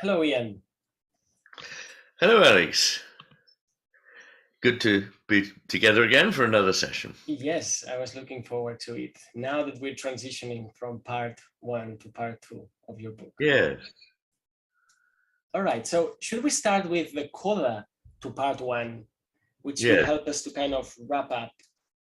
Hello, Ian. Hello, Alex. Good to be together again for another session. Yes, I was looking forward to it. Now that we're transitioning from part one to part two of your book. Yes. All right, so should we start with the coda to part one, which will Yes. help us to kind of wrap up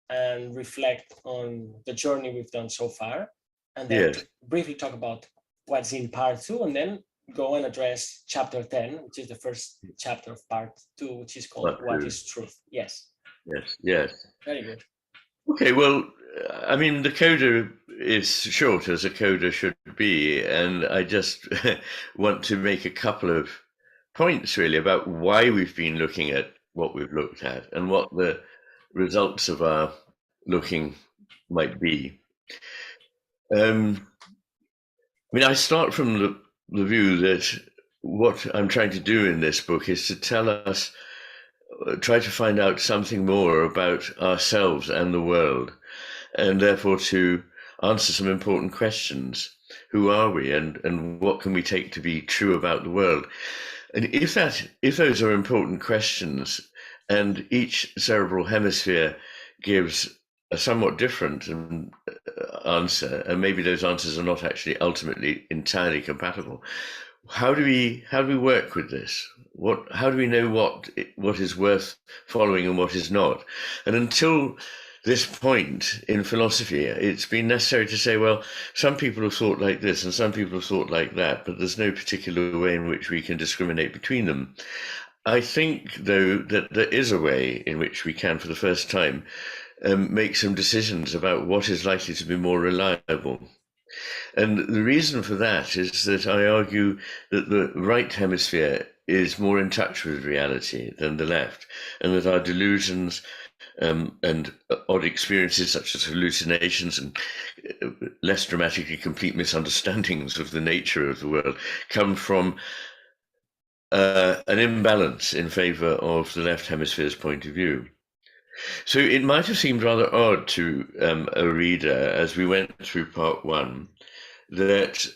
and reflect on the journey we've done so far, and then Yes. briefly talk about what's in part two, and then go and address chapter 10, which is the first chapter of part two, which is called What is Truth? Yes. Yes. Yes. Very good. Okay, well, I mean, the coda is short as a coda should be, and I just want to make a couple of points really about why we've been looking at what we've looked at and what the results of our looking might be. I mean, I start from the view that what I'm trying to do in this book is to tell us, try to find out something more about ourselves and the world, and therefore to answer some important questions. Who are we, and what can we take to be true about the world? And if those are important questions, and each cerebral hemisphere gives a somewhat different answer, and maybe those answers are not actually ultimately entirely compatible, how do we work with this? How do we know what is worth following and what is not? And until this point in philosophy, it's been necessary to say, well, some people have thought like this and some people have thought like that, but there's no particular way in which we can discriminate between them. I think, though, that there is a way in which we can, for the first time, make some decisions about what is likely to be more reliable. And the reason for that is that I argue that the right hemisphere is more in touch with reality than the left, and that our delusions and odd experiences such as hallucinations and less dramatically complete misunderstandings of the nature of the world come from an imbalance in favor of the left hemisphere's point of view. So it might have seemed rather odd to a reader as we went through part one that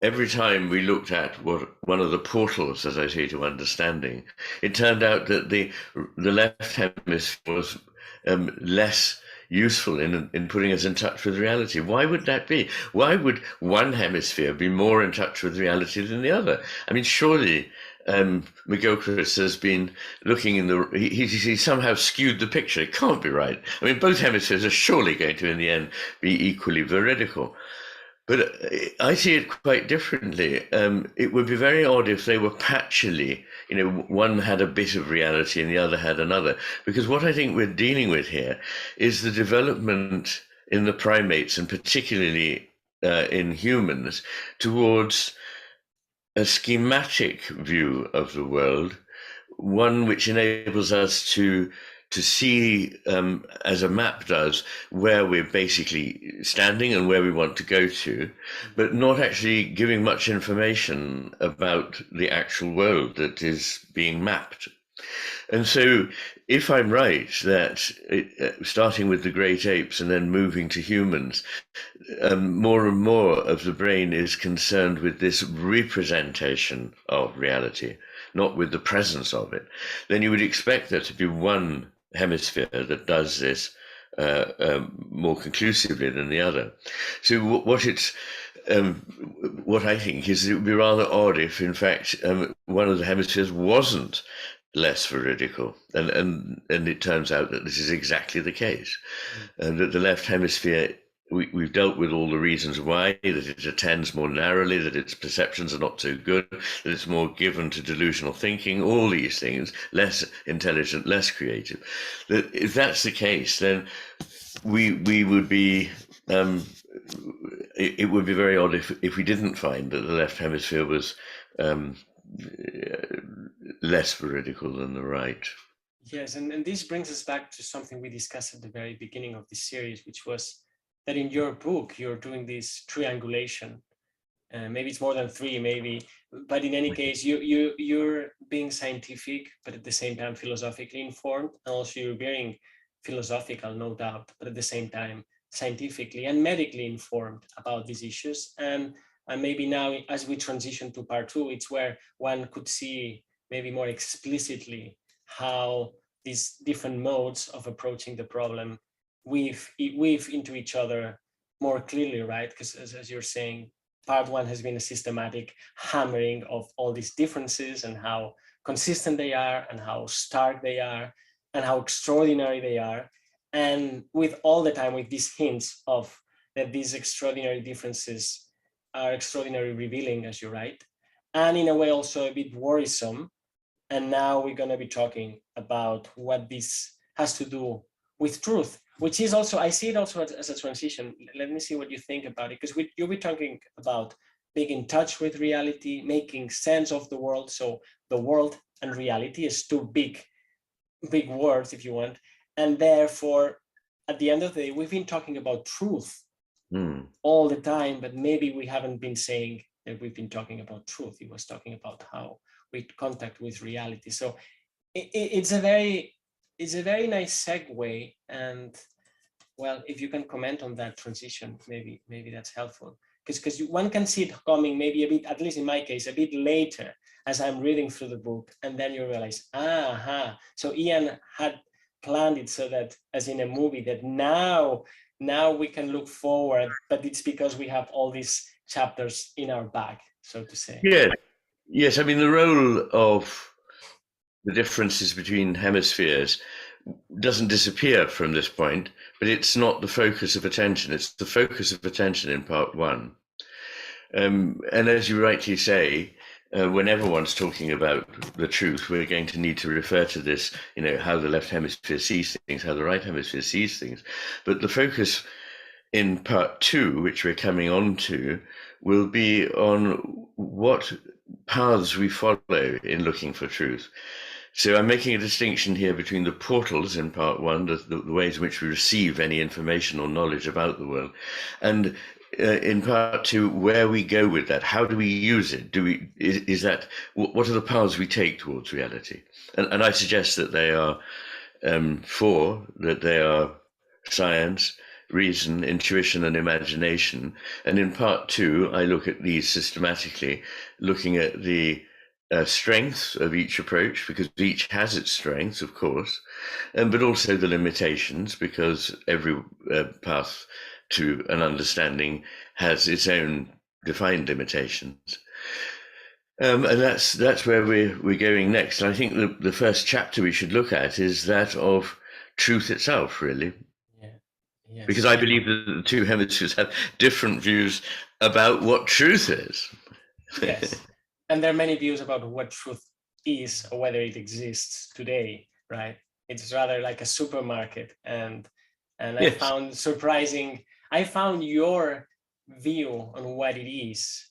every time we looked at one of the portals, as I say, to understanding, it turned out that the left hemisphere was less useful in putting us in touch with reality. Why would that be? Why would one hemisphere be more in touch with reality than the other? I mean, surely McGilchrist has been looking he somehow skewed the picture. It can't be right. I mean, both hemispheres are surely going to, in the end, be equally veridical. But I see it quite differently. It would be very odd if they were patchily, one had a bit of reality and the other had another. Because what I think we're dealing with here is the development in the primates, and particularly in humans, towards a schematic view of the world, one which enables us to see, as a map does, where we're basically standing and where we want to go to, but not actually giving much information about the actual world that is being mapped. And so, if I'm right that starting with the great apes and then moving to humans, more and more of the brain is concerned with this representation of reality, not with the presence of it, then you would expect there to be one hemisphere that does this more conclusively than the other. So what I think is it would be rather odd if, in fact, one of the hemispheres wasn't less veridical, and it turns out that this is exactly the case, and that the left hemisphere, we've dealt with all the reasons why, that it attends more narrowly, that its perceptions are not so good, that it's more given to delusional thinking, all these things, less intelligent, less creative. That if that's the case, then we would be, it would be very odd if we didn't find that the left hemisphere was less veridical than the right. Yes, and this brings us back to something we discussed at the very beginning of this series, which was that in your book, you're doing this triangulation. Maybe it's more than three, maybe, but in any case, you're being scientific, but at the same time philosophically informed, and also you're being philosophical, no doubt, but at the same time scientifically and medically informed about these issues. And And maybe now, as we transition to part 2, it's where one could see maybe more explicitly how these different modes of approaching the problem weave into each other more clearly, right? Because as you're saying, part 1 has been a systematic hammering of all these differences and how consistent they are and how stark they are and how extraordinary they are. And with all the time, with these hints of that these extraordinary differences are extraordinarily revealing, as you write, and in a way also a bit worrisome. And now we're going to be talking about what this has to do with truth, which is also, I see it also as a transition. Let me see what you think about it, because you'll be talking about being in touch with reality, making sense of the world. So the world and reality is two big words, if you want. And therefore, at the end of the day, we've been talking about truth all the time, but maybe we haven't been saying that we've been talking about truth. He was talking about how we contact with reality. So it's a very nice segue. And well, if you can comment on that transition, maybe that's helpful. Because one can see it coming maybe a bit, at least in my case, a bit later as I'm reading through the book, and then you realize, so Iain had planned it so that, as in a movie, that now we can look forward, but it's because we have all these chapters in our bag, so to say. Yes. I mean, the role of the differences between hemispheres doesn't disappear from this point, but it's not the focus of attention. It's the focus of attention in part 1. And as you rightly say, when everyone's talking about the truth, we're going to need to refer to this, how the left hemisphere sees things, how the right hemisphere sees things. But the focus in part 2, which we're coming on to, will be on what paths we follow in looking for truth. So I'm making a distinction here between the portals in part 1, the ways in which we receive any information or knowledge about the world, and in part 2, where we go with that. How do we use it? What are the paths we take towards reality? And I suggest that they are 4, that they are science, reason, intuition, and imagination. And in part 2, I look at these systematically, looking at the strengths of each approach, because each has its strengths, of course, but also the limitations, because every path to an understanding has its own defined limitations. And that's where we're going next. And I think the first chapter we should look at is that of truth itself, really. Yes. Because I believe that the two hemispheres have different views about what truth is. Yes. And there are many views about what truth is or whether it exists today, right? It's rather like a supermarket. And yes. I found your view on what it is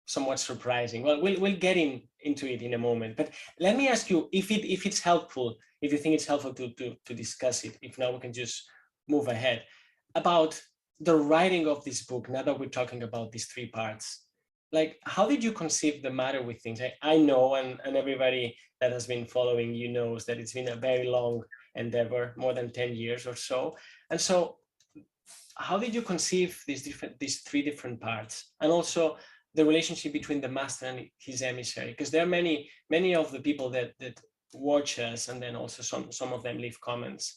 somewhat surprising. Well, we'll get into it in a moment. But let me ask you if it's helpful, if you think it's helpful to discuss it. If not, we can just move ahead about the writing of this book. Now that we're talking about these 3 parts, like, how did you conceive the matter with things? I know, and everybody that has been following you knows that it's been a very long endeavor, more than 10 years or so. And so how did you conceive these 3 different parts? And also the relationship between the master and his emissary, because there are many of the people that watch us, and then also some of them leave comments.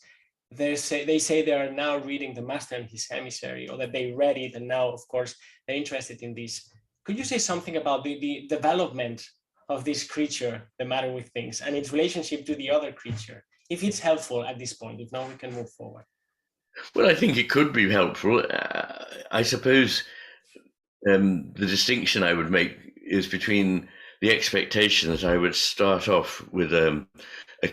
They say they are now reading the master and his emissary, or that they read it, and now, of course, they're interested in this. Could you say something about the development of this creature, the matter with things, and its relationship to the other creature, if it's helpful at this point? If not, we can move forward. Well, I think it could be helpful. I suppose the distinction I would make is between the expectation that I would start off with a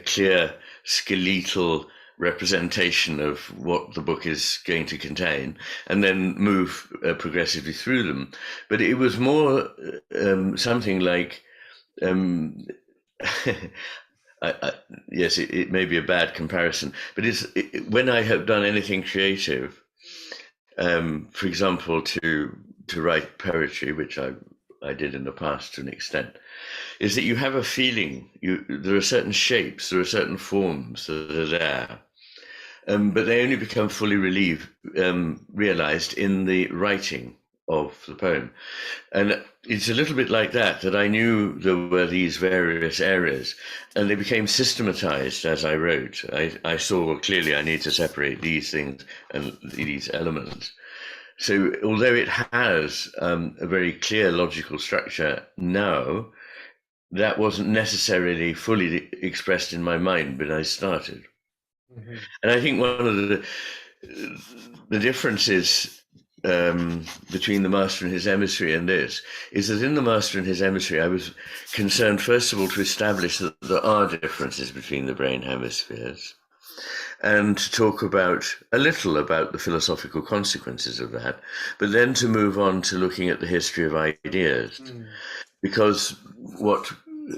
clear skeletal representation of what the book is going to contain, and then move progressively through them. But it was more something like, yes, it may be a bad comparison, but when I have done anything creative, for example, to write poetry, which I did in the past to an extent, is that you have a feeling, there are certain shapes, there are certain forms that are there, but they only become fully realized in the writing of the poem. And it's a little bit like that I knew there were these various areas, and they became systematized as I wrote. I saw, well, clearly I need to separate these things and these elements. So although it has a very clear logical structure now, that wasn't necessarily fully expressed in my mind when I started. Mm-hmm. And I think one of the differences between the Master and His Emissary and this is that in the Master and His Emissary, I was concerned, first of all, to establish that there are differences between the brain hemispheres, and to talk a little about the philosophical consequences of that, but then to move on to looking at the history of ideas. Because what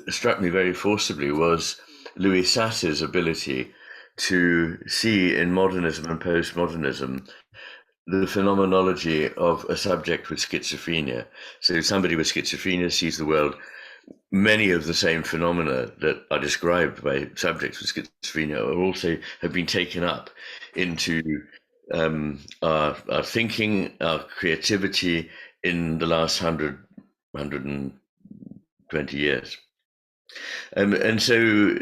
struck me very forcibly was Louis Sass's ability to see in modernism and postmodernism the phenomenology of a subject with schizophrenia. So somebody with schizophrenia sees the world, many of the same phenomena that are described by subjects with schizophrenia are also have been taken up into our thinking, our creativity in the last 120 years. And so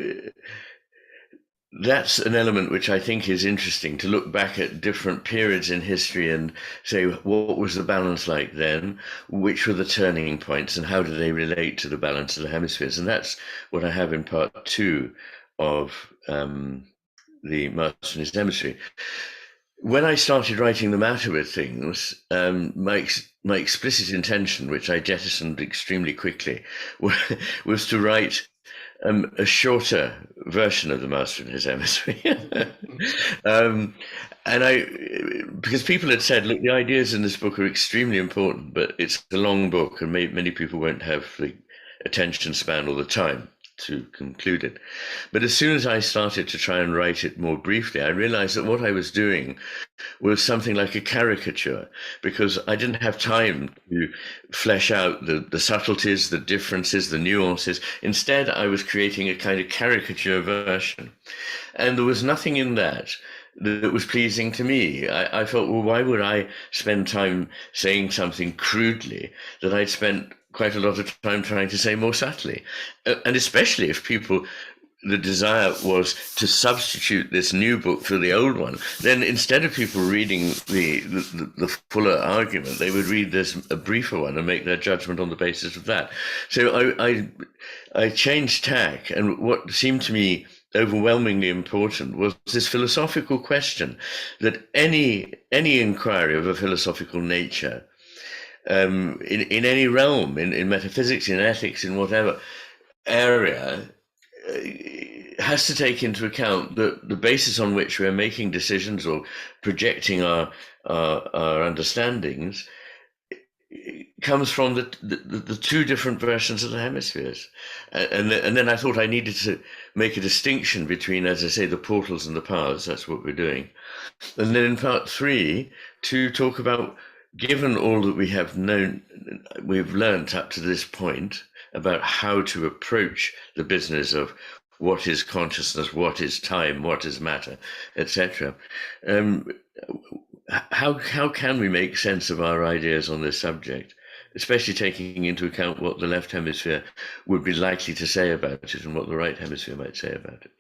that's an element which I think is interesting, to look back at different periods in history and say, what was the balance like then? Which were the turning points, and how do they relate to the balance of the hemispheres? And that's what I have in part 2 of the Master and His Emissary. When I started writing The Matter with Things, my explicit intention, which I jettisoned extremely quickly, was to write a shorter version of the Master and His Emissary. Because people had said, look, the ideas in this book are extremely important, but it's a long book and many people won't have the attention span or the time to conclude it. But as soon as I started to try and write it more briefly, I realized that what I was doing was something like a caricature, because I didn't have time to flesh out the subtleties, the differences, the nuances. Instead, I was creating a kind of caricature version. And there was nothing in that was pleasing to me. I felt, well, why would I spend time saying something crudely that I'd spent quite a lot of time trying to say more subtly? And especially if the desire was to substitute this new book for the old one, then instead of people reading the fuller argument, they would read a briefer one and make their judgment on the basis of that. So I changed tack, and what seemed to me overwhelmingly important was this philosophical question that any inquiry of a philosophical nature, in any realm, in metaphysics, in ethics, in whatever area, has to take into account the basis on which we're making decisions or projecting our understandings comes from the two different versions of the hemispheres. And then I thought I needed to make a distinction between, as I say, the portals and the paths. That's what we're doing. And then in part 3, to talk about, given all that we've learned up to this point about how to approach the business of what is consciousness, what is time, what is matter, etc. How can we make sense of our ideas on this subject, especially taking into account what the left hemisphere would be likely to say about it and what the right hemisphere might say about it?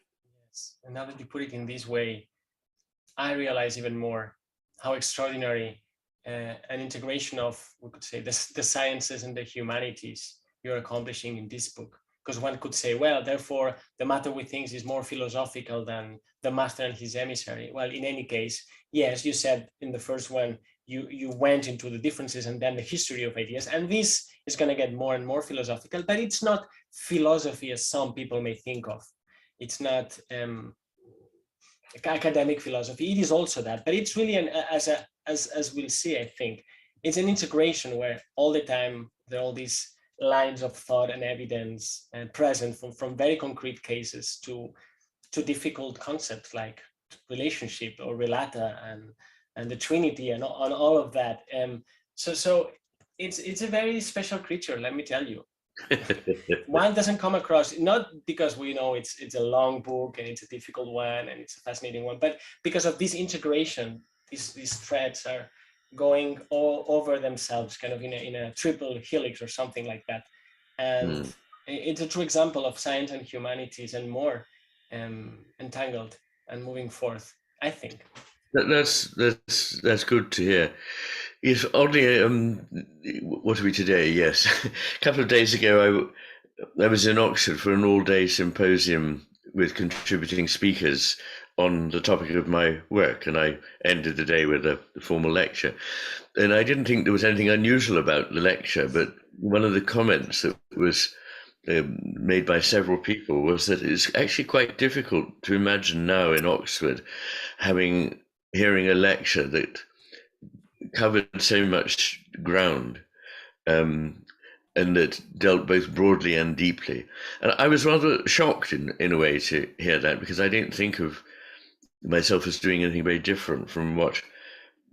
Yes, and now that you put it in this way, I realize even more how extraordinary an integration of, we could say, the sciences and the humanities you're accomplishing in this book. Because one could say, well, therefore, the Matter with Things is more philosophical than the Master and His Emissary. Well, in any case, yes, you said in the first one, you went into the differences and then the history of ideas. And this is going to get more and more philosophical, but it's not philosophy as some people may think of. It's not academic philosophy. It is also that, but it's really as we'll see, I think, it's an integration where all the time there are all these lines of thought and evidence present from very concrete cases to difficult concepts like relationship or relata and the Trinity and all of that. So it's a very special creature, let me tell you. One doesn't come across, not because we know it's a long book and it's a difficult one and it's a fascinating one, but because of this integration, these threads are going all over themselves, kind of in a triple helix or something like that. And it's a true example of science and humanities and more entangled and moving forth, I think. That's good to hear. Yes, oddly, what are we today? Yes, a couple of days ago, I was in Oxford for an all-day symposium with contributing speakers on the topic of my work, and I ended the day with a formal lecture. And I didn't think there was anything unusual about the lecture, but one of the comments that was made by several people was that it's actually quite difficult to imagine now in Oxford hearing a lecture that covered so much ground, and that dealt both broadly and deeply. And I was rather shocked in a way to hear that, because I didn't think of myself as doing anything very different from what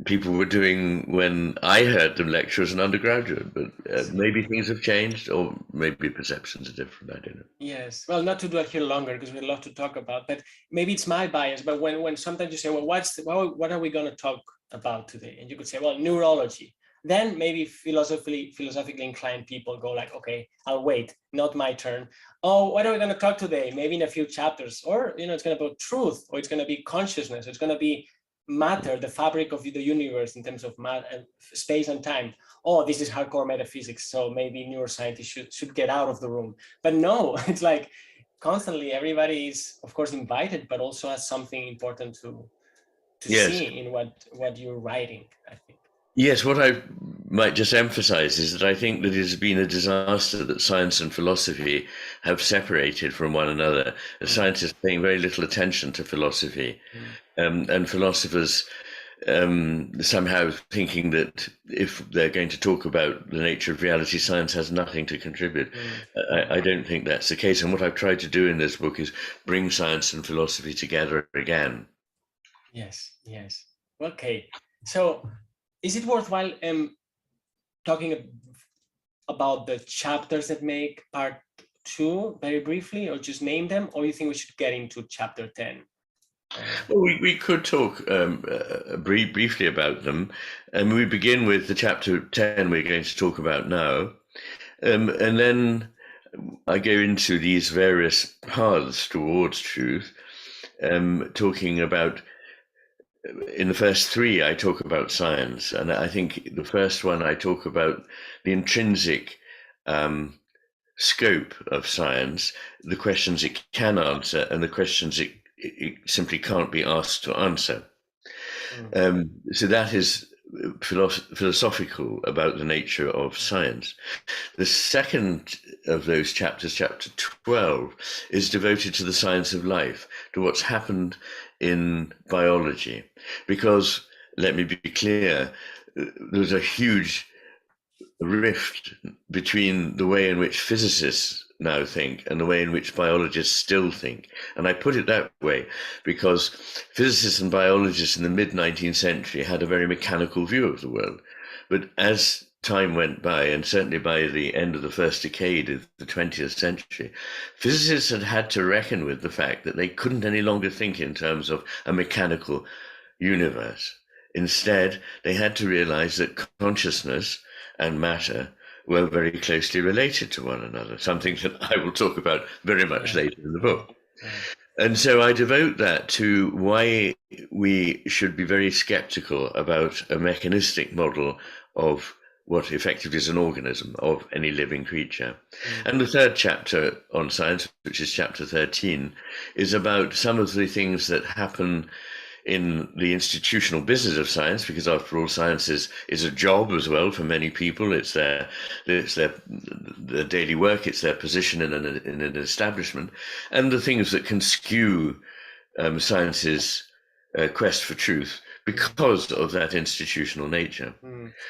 people were doing when I heard them lecture as an undergraduate. But maybe things have changed, or maybe perceptions are different. I don't know. Yes, well, not to dwell here longer because we have a lot to talk about, but maybe it's my bias. But when sometimes you say, well, what are we going to talk about today? And you could say, well, neurology. Then maybe philosophically inclined people go like, okay, I'll wait, not my turn. Oh, what are we going to talk today? Maybe in a few chapters, or it's going to be truth, or it's going to be consciousness, it's going to be matter, the fabric of the universe in terms of space and time. Oh, this is hardcore metaphysics, so maybe neuroscientists should get out of the room. But no, it's like constantly everybody is, of course, invited, but also has something important to Yes. see in what you're writing, I think. Yes, what I might just emphasize is that I think that it has been a disaster that science and philosophy have separated from one another. Scientists paying very little attention to philosophy, and philosophers somehow thinking that if they're going to talk about the nature of reality, science has nothing to contribute. I don't think that's the case. And what I've tried to do in this book is bring science and philosophy together again. Yes, yes. Okay. So is it worthwhile talking about the chapters that make part 2 very briefly, or just name them, or you think we should get into chapter 10? Well, we could talk briefly about them. And we begin with the chapter 10 we're going to talk about now. And then I go into these various paths towards truth, talking about, in the first 3, I talk about science. And I think the first one, I talk about the intrinsic scope of science, the questions it can answer, and the questions it simply can't be asked to answer. So that is philosophical about the nature of science. The second of those chapters, chapter 12, is devoted to the science of life, to what's happened in biology. Because, let me be clear, there's a huge rift between the way in which physicists now think and the way in which biologists still think. And I put it that way because physicists and biologists in the mid-19th century had a very mechanical view of the world. But as time went by, and certainly by the end of the first decade of the 20th century, physicists had to reckon with the fact that they couldn't any longer think in terms of a mechanical universe. Instead, they had to realize that consciousness and matter were very closely related to one another, something that I will talk about very much later in the book. And so I devote that to why we should be very skeptical about a mechanistic model of what effectively is an organism, of any living creature. And the third chapter on science, which is chapter 13, is about some of the things that happen in the institutional business of science, because after all, science is a job as well for many people. It's their daily work, it's their position in an establishment, and the things that can skew science's quest for truth because of that institutional nature.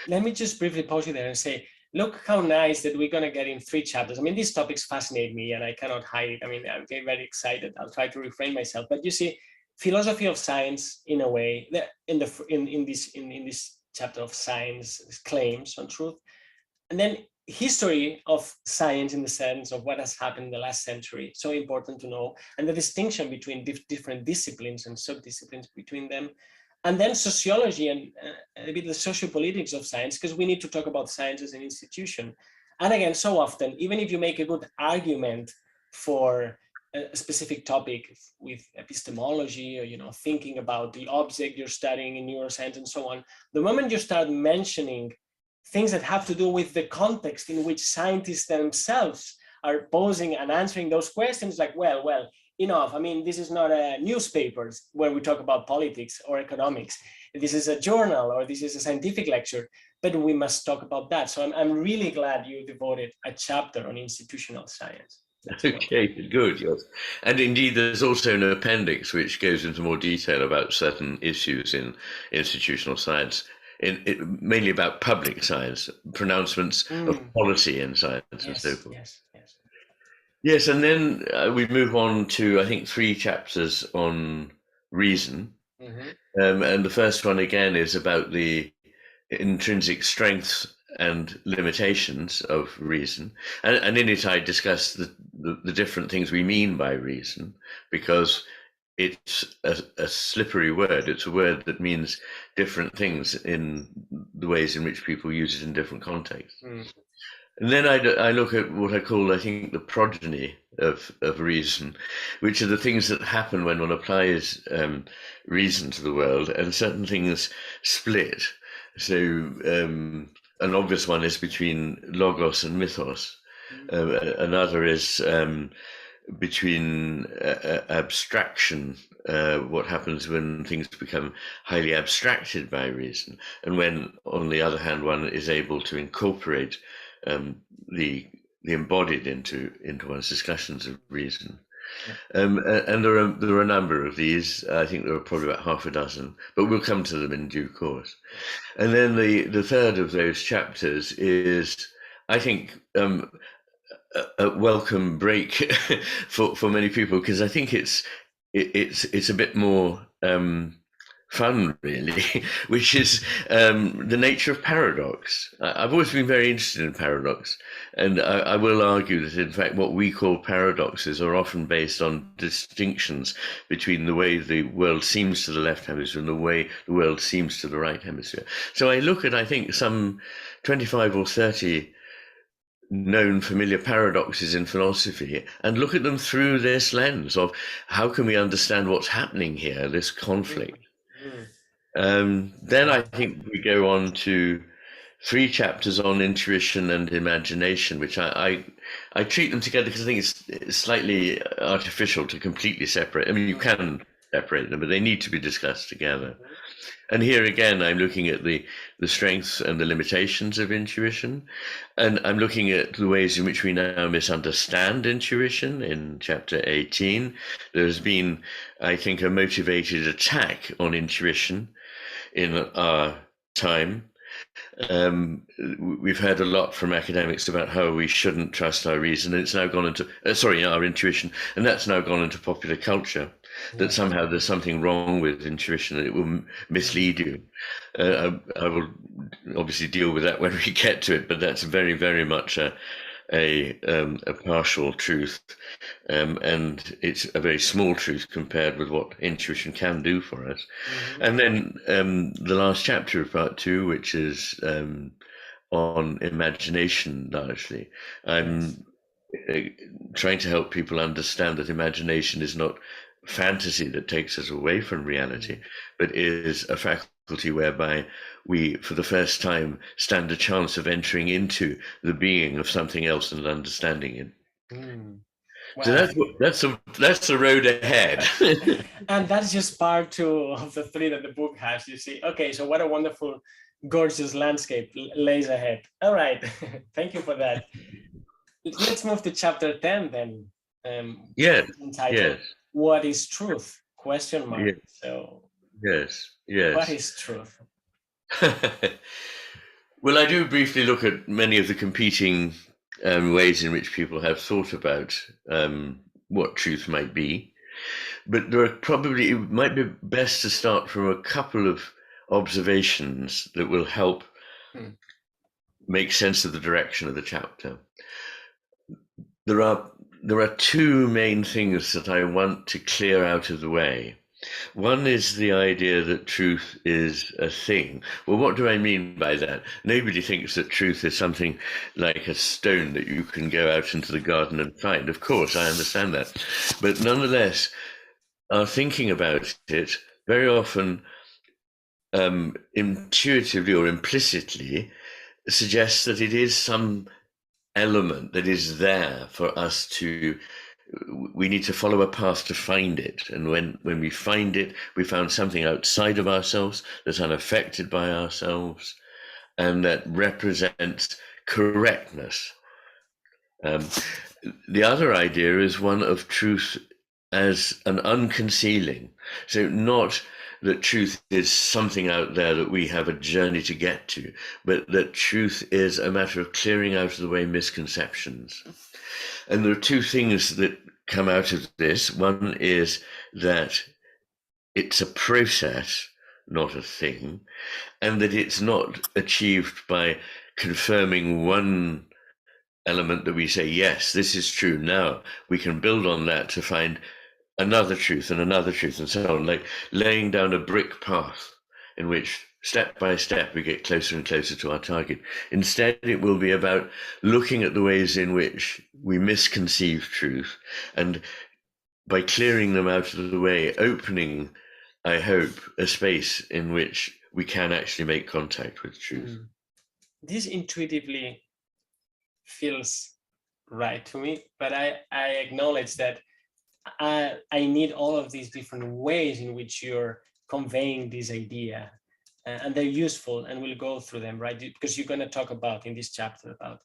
Let me just briefly pause you there and say, look how nice that we're going to get in 3 chapters. I mean, these topics fascinate me and I cannot hide it. I mean, I'm getting very excited. I'll try to refrain myself. But you see, philosophy of science, in a way, in this chapter of science, claims on truth, and then history of science in the sense of what has happened in the last century, so important to know, and the distinction between different disciplines and subdisciplines between them, And then sociology and a bit the sociopolitics of science, because we need to talk about science as an institution. And again, so often, even if you make a good argument for a specific topic with epistemology, or thinking about the object you're studying in neuroscience and so on, the moment you start mentioning things that have to do with the context in which scientists themselves are posing and answering those questions, like, well, enough. I mean, this is not a newspaper where we talk about politics or economics. This is a journal, or this is a scientific lecture, but we must talk about that. So I'm really glad you devoted a chapter on institutional science. Okay, good. Yes. And indeed, there's also an appendix which goes into more detail about certain issues in institutional science, mainly about public science, pronouncements of policy in science, and so forth. Yes, and then we move on to, I think, 3 chapters on reason. And the first one, again, is about the intrinsic strengths and limitations of reason. And in it, I discuss the different things we mean by reason, because it's a slippery word. It's a word that means different things in the ways in which people use it in different contexts. And then I look at what I call, I think, the progeny of reason, which are the things that happen when one applies reason to the world, and certain things split. So an obvious one is between logos and mythos. Another is between abstraction, what happens when things become highly abstracted by reason, and when, on the other hand, one is able to incorporate the embodied into one's discussions of reason. And there are a number of these. I think there are probably about half a dozen, but we'll come to them in due course. And then the third of those chapters is, I think, a welcome break for many people, because I think it's a bit more fun, really, which is the nature of paradox. I've always been very interested in paradox, and I will argue that, in fact, what we call paradoxes are often based on distinctions between the way the world seems to the left hemisphere and the way the world seems to the right hemisphere. So I look at, I think, some 25 or 30 known familiar paradoxes in philosophy, and look at them through this lens of how can we understand what's happening here, this conflict. Then I think we go on to 3 chapters on intuition and imagination, which I treat them together because I think it's slightly artificial to completely separate. I mean, you can separate them, but they need to be discussed together. And here again, I'm looking at the strengths and the limitations of intuition, and I'm looking at the ways in which we now misunderstand intuition. In chapter 18, there's been, I think, a motivated attack on intuition in our time. We've heard a lot from academics about how we shouldn't trust our reason, and it's now gone into our intuition, and that's now gone into popular culture. That somehow there's something wrong with intuition and it will mislead you. I will obviously deal with that when we get to it, but that's very, very much a partial truth, and it's a very small truth compared with what intuition can do for us. And then the last chapter of part 2, which is on imagination, largely. I'm trying to help people understand that imagination is not fantasy that takes us away from reality, but is a faculty whereby we, for the first time, stand a chance of entering into the being of something else and understanding it. Wow. So that's the road ahead. And that's just part 2 of the 3 that the book has, you see. Okay, so what a wonderful, gorgeous landscape lays ahead. All right, thank you for that. Let's move to chapter 10 then. Entitled, What is Truth? Question mark. Yes. So, yes. What is truth? Well, I do briefly look at many of the competing ways in which people have thought about what truth might be, but it might be best to start from a couple of observations that will help make sense of the direction of the chapter. There are 2 main things that I want to clear out of the way. One is the idea that truth is a thing. Well, what do I mean by that? Nobody thinks that truth is something like a stone that you can go out into the garden and find. Of course, I understand that. But nonetheless, our thinking about it very often intuitively or implicitly suggests that it is some element that is there for us to, we need to follow a path to find it. And when we find it, we found something outside of ourselves that's unaffected by ourselves and that represents correctness. The other idea is one of truth as an unconcealing. So not that truth is something out there that we have a journey to get to, but that truth is a matter of clearing out of the way misconceptions. And there are two things that come out of this. One is that it's a process, not a thing, and that it's not achieved by confirming one element that we say, yes, this is true. Now we can build on that to find another truth and so on, like laying down a brick path in which step by step we get closer and closer to our target. Instead, it will be about looking at the ways in which we misconceive truth, and by clearing them out of the way, opening, I hope, a space in which we can actually make contact with truth. This intuitively feels right to me, but I acknowledge that I need all of these different ways in which you're conveying this idea, and they're useful, and we'll go through them, right? Because you're going to talk about in this chapter about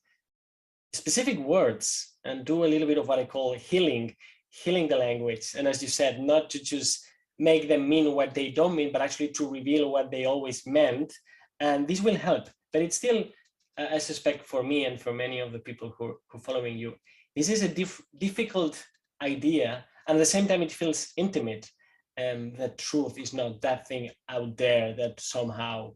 specific words and do a little bit of what I call healing the language. And as you said, not to just make them mean what they don't mean, but actually to reveal what they always meant. And this will help, but it's still, I suspect for me and for many of the people who are following you, this is a difficult idea. And at the same time, it feels intimate. That truth is not that thing out there that somehow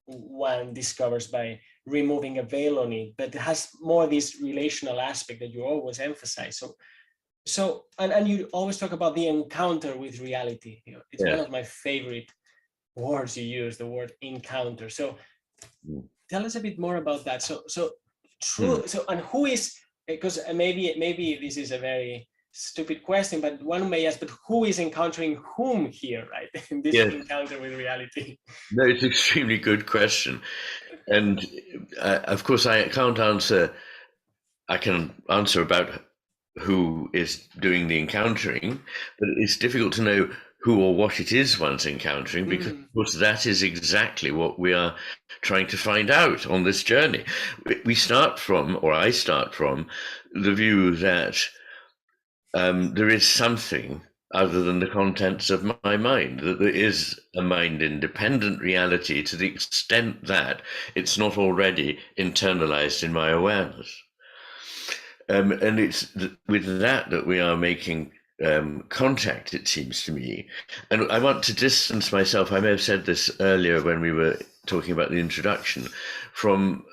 one discovers by removing a veil on it, but it has more this relational aspect that you always emphasize. So and you always talk about the encounter with reality. It's one of my favorite words you use, the word encounter. So tell us a bit more about that. So true. So, and who is, because maybe this is a very stupid question, but one may ask, but who is encountering whom here, right? In this encounter with reality. No, it's an extremely good question. And of course, I can't answer, I can answer about who is doing the encountering, but it's difficult to know who or what it is one's encountering, because of course that is exactly what we are trying to find out on this journey. We start from, or I start from, the view that there is something other than the contents of my mind, that there is a mind-independent reality to the extent that it's not already internalized in my awareness. And it's with that we are making contact, it seems to me. And I want to distance myself, I may have said this earlier when we were talking about the introduction, from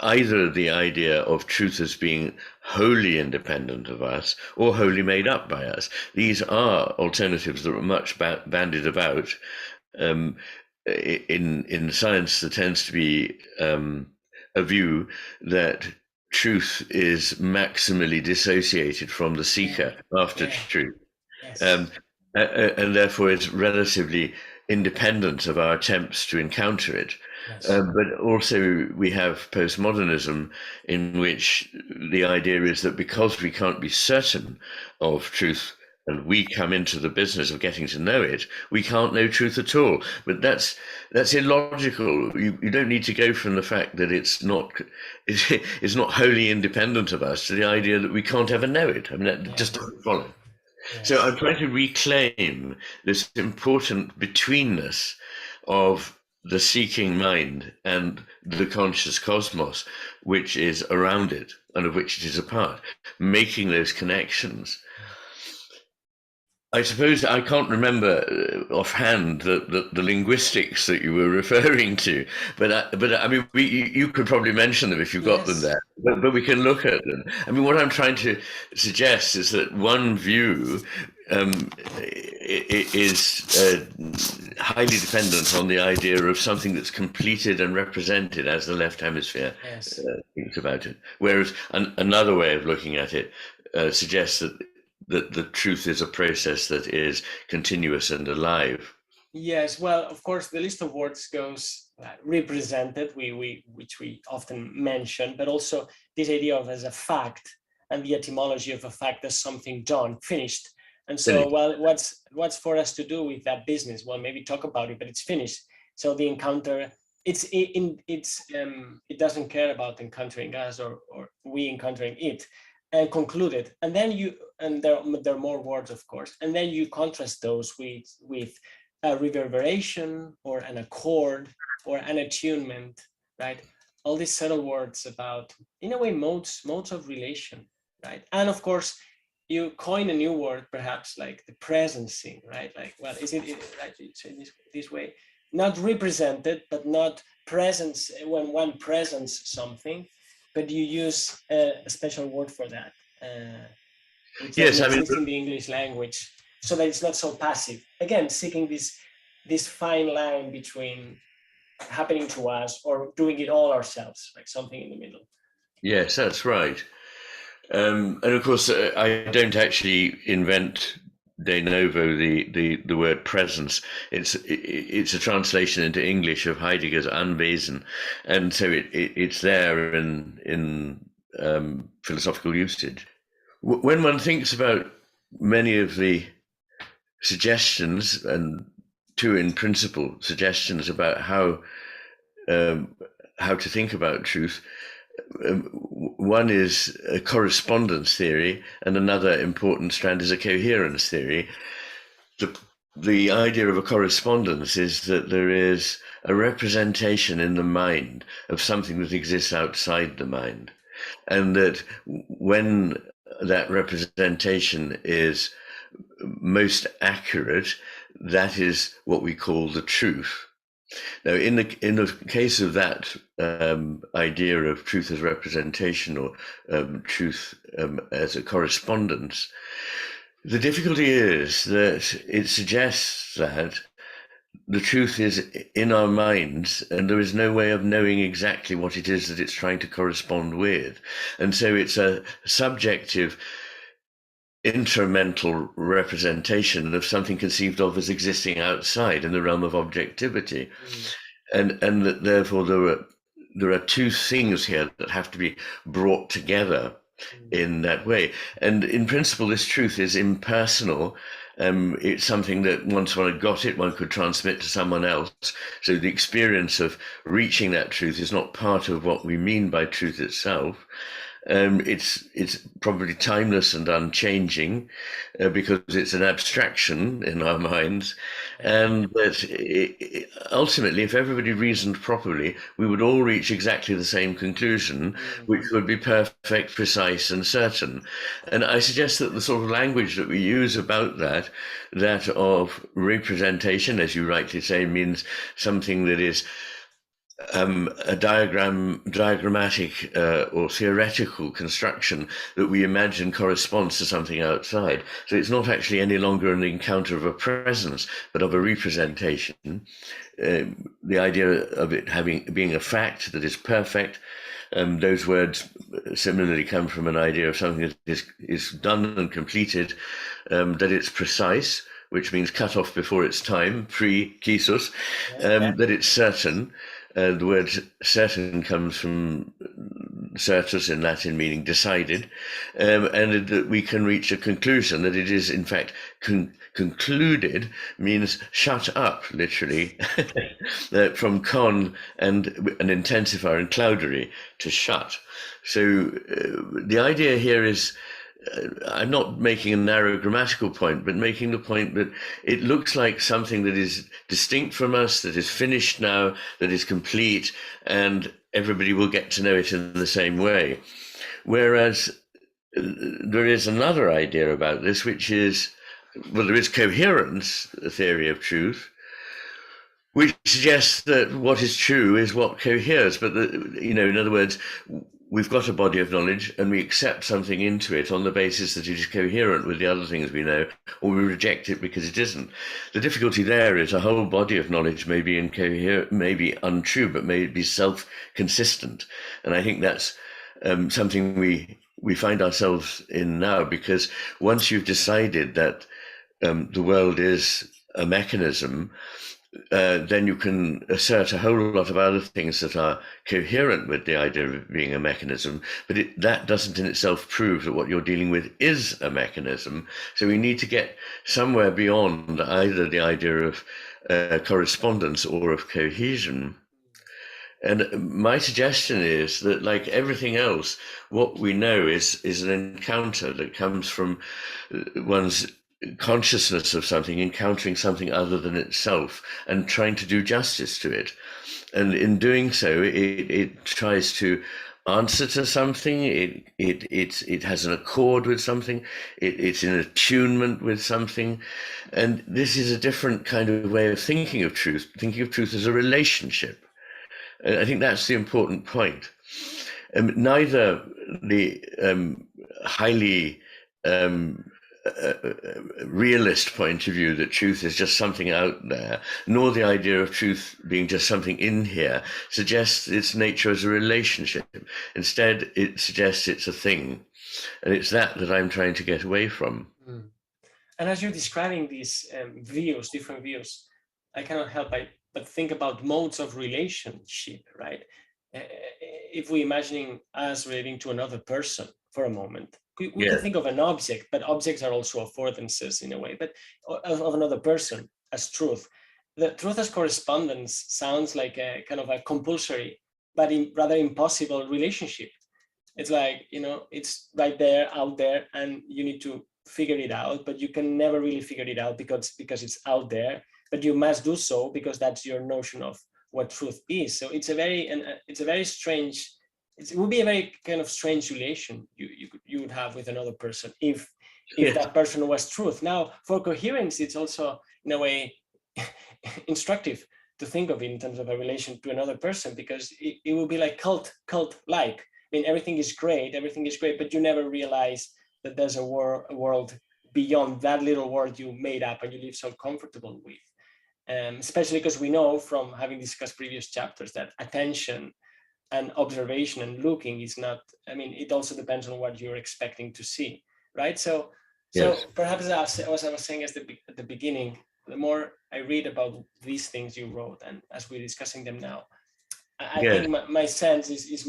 either the idea of truth as being wholly independent of us or wholly made up by us. These are alternatives that are much bandied about. In science, there tends to be a view that truth is maximally dissociated from the seeker after truth. And therefore it's relatively independent of our attempts to encounter it. But also we have postmodernism, in which the idea is that because we can't be certain of truth and we come into the business of getting to know it, we can't know truth at all. But that's illogical. You don't need to go from the fact that it's not wholly independent of us to the idea that we can't ever know it. I mean, that just doesn't follow. So I'm trying to reclaim this important betweenness of the seeking mind and the conscious cosmos, which is around it and of which it is a part, making those connections. I suppose I can't remember offhand the linguistics that you were referring to, but I mean, you could probably mention them if you've got them Yes. there. But we can look at them. I mean, what I'm trying to suggest is that one view is highly dependent on the idea of something that's completed and represented as the left hemisphere Yes. thinks about it, whereas another way of looking at it suggests that the truth is a process that is continuous and alive. Yes, well, of course, the list of words goes represented, which we often mention, but also this idea of as a fact, and the etymology of a fact as something done, finished. And so, Finished. well, what's for us to do with that business? Well, maybe talk about it, but it's finished. So the encounter, it doesn't care about encountering us or we encountering it, and concluded. And then there are more words, of course, and then you contrast those with a reverberation or an accord or an attunement, right? All these subtle words about, in a way, modes of relation, right? And of course, you coin a new word, perhaps like the presencing, right? Like, well, is it right? So this way, not represented, but not presence when one presents something, but you use a special word for that, which Yes, doesn't I mean, exist in the English language, so that it's not so passive. Again, seeking this fine line between happening to us or doing it all ourselves, like something in the middle. yes, that's right. And of course, I don't actually invent de novo the word presence. It's a translation into English of Heidegger's Anwesen, and so it's there in philosophical usage. When one thinks about many of the suggestions, and two in principle suggestions about how to think about truth, one is a correspondence theory, and another important strand is a coherence theory. The idea of a correspondence is that there is a representation in the mind of something that exists outside the mind, and that when that representation is most accurate, that is what we call the truth. Now, in the case of that idea of truth as representation, or truth as a correspondence, the difficulty is that it suggests that the truth is in our minds, and there is no way of knowing exactly what it is that it's trying to correspond with. And so it's a subjective intramental representation of something conceived of as existing outside in the realm of objectivity. And that therefore there are two things here that have to be brought together in that way. And in principle, this truth is impersonal. It's something that once one had got it, one could transmit to someone else. So the experience of reaching that truth is not part of what we mean by truth itself. It's probably timeless and unchanging because it's an abstraction in our minds, and that ultimately, if everybody reasoned properly, we would all reach exactly the same conclusion, which would be perfect, precise, and certain. And I suggest that the sort of language that we use about that of representation, as you rightly say, means something that is a diagrammatic or theoretical construction that we imagine corresponds to something outside. So it's not actually any longer an encounter of a presence, but of a representation. The idea of it being a fact that is perfect. Those words similarly come from an idea of something that is done and completed, that it's precise, which means cut off before its time, pre-kisos, that it's certain. The word certain comes from certus in Latin, meaning decided, and that we can reach a conclusion, that it is in fact concluded, means shut up, literally, from con and an intensifier and cloudery, to shut. So the idea here is, I'm not making a narrow grammatical point, but making the point that it looks like something that is distinct from us, that is finished now, that is complete, and everybody will get to know it in the same way. Whereas there is another idea about this, which is well, there is coherence, a theory of truth, which suggests that what is true is what coheres. But, in other words, we've got a body of knowledge and we accept something into it on the basis that it is coherent with the other things we know, or we reject it because it isn't. The difficulty there is a whole body of knowledge may be incoherent, may be untrue, but may be self-consistent. And I think that's something we find ourselves in now, because once you've decided that the world is a mechanism, then you can assert a whole lot of other things that are coherent with the idea of being a mechanism, but that doesn't in itself prove that what you're dealing with is a mechanism. So we need to get somewhere beyond either the idea of correspondence or of cohesion. And my suggestion is that, like everything else, what we know is an encounter that comes from one's consciousness of something, encountering something other than itself and trying to do justice to it. And in doing so, it tries to answer to something. It has an accord with something. It's in attunement with something. And this is a different kind of way of thinking of truth as a relationship. And I think that's the important point. Neither the highly realist point of view that truth is just something out there, nor the idea of truth being just something in here, suggests its nature as a relationship. Instead, it suggests it's a thing. And it's that I'm trying to get away from. Mm. And as you're describing these different views, I cannot help but think about modes of relationship, right? If we're imagining us relating to another person for a moment, we can think of an object, but objects are also affordances in a way, but of another person as truth. The truth as correspondence sounds like a kind of a compulsory, but rather impossible relationship. It's like, it's right there, out there, and you need to figure it out, but you can never really figure it out because it's out there, but you must do so because that's your notion of what truth is. So it's a very strange, it would be a very kind of strange relation you would have with another person if that person was truth. Now, for coherence, it's also in a way instructive to think of it in terms of a relation to another person, because it will be like cult-like. I mean, everything is great, but you never realize that there's a world beyond that little world you made up and you live so comfortable with. Especially because we know from having discussed previous chapters that attention and observation and looking is not, it also depends on what you're expecting to see, right? So perhaps as I was saying at the beginning, the more I read about these things you wrote, and as we're discussing them now, I think my sense is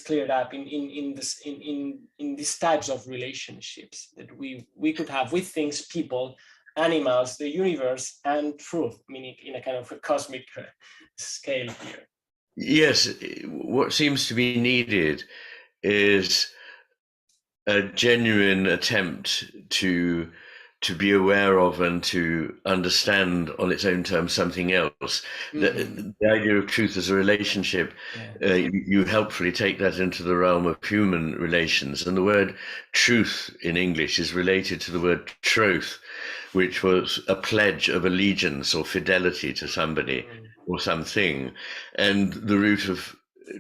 cleared up in these types of relationships that we could have with things, people, animals, the universe, and truth, meaning in a kind of a cosmic scale here. Yes, what seems to be needed is a genuine attempt to be aware of and to understand on its own terms something else. Mm-hmm. The idea of truth as a relationship, you helpfully take that into the realm of human relations. And the word truth in English is related to the word troth, which was a pledge of allegiance or fidelity to somebody or something. And the root of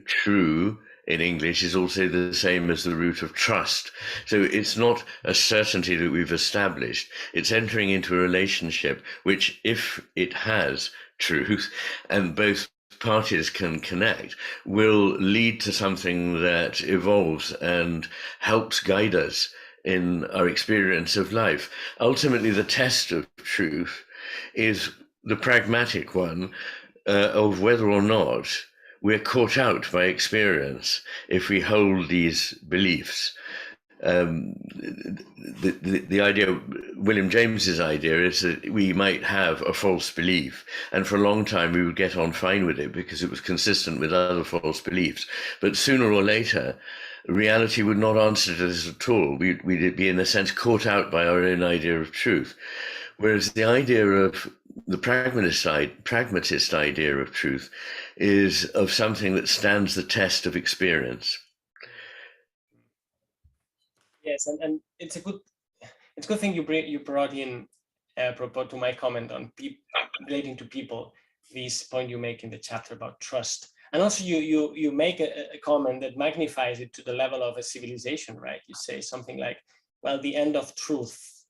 true in English is also the same as the root of trust. So it's not a certainty that we've established. It's entering into a relationship which, if it has truth and both parties can connect, will lead to something that evolves and helps guide us in our experience of life. Ultimately, the test of truth is the pragmatic one of whether or not we're caught out by experience if we hold these beliefs. The idea, William James's idea, is that we might have a false belief, and for a long time we would get on fine with it because it was consistent with other false beliefs. But sooner or later, reality would not answer to this at all. We'd be, in a sense, caught out by our own idea of truth. Whereas the idea of the pragmatist idea of truth is of something that stands the test of experience. Yes, and it's a good, it's a good thing you brought in, apropos to my comment on relating to people, this point you make in the chapter about trust. And also you make a comment that magnifies it to the level of a civilization, right? You say something like, well, the end of truth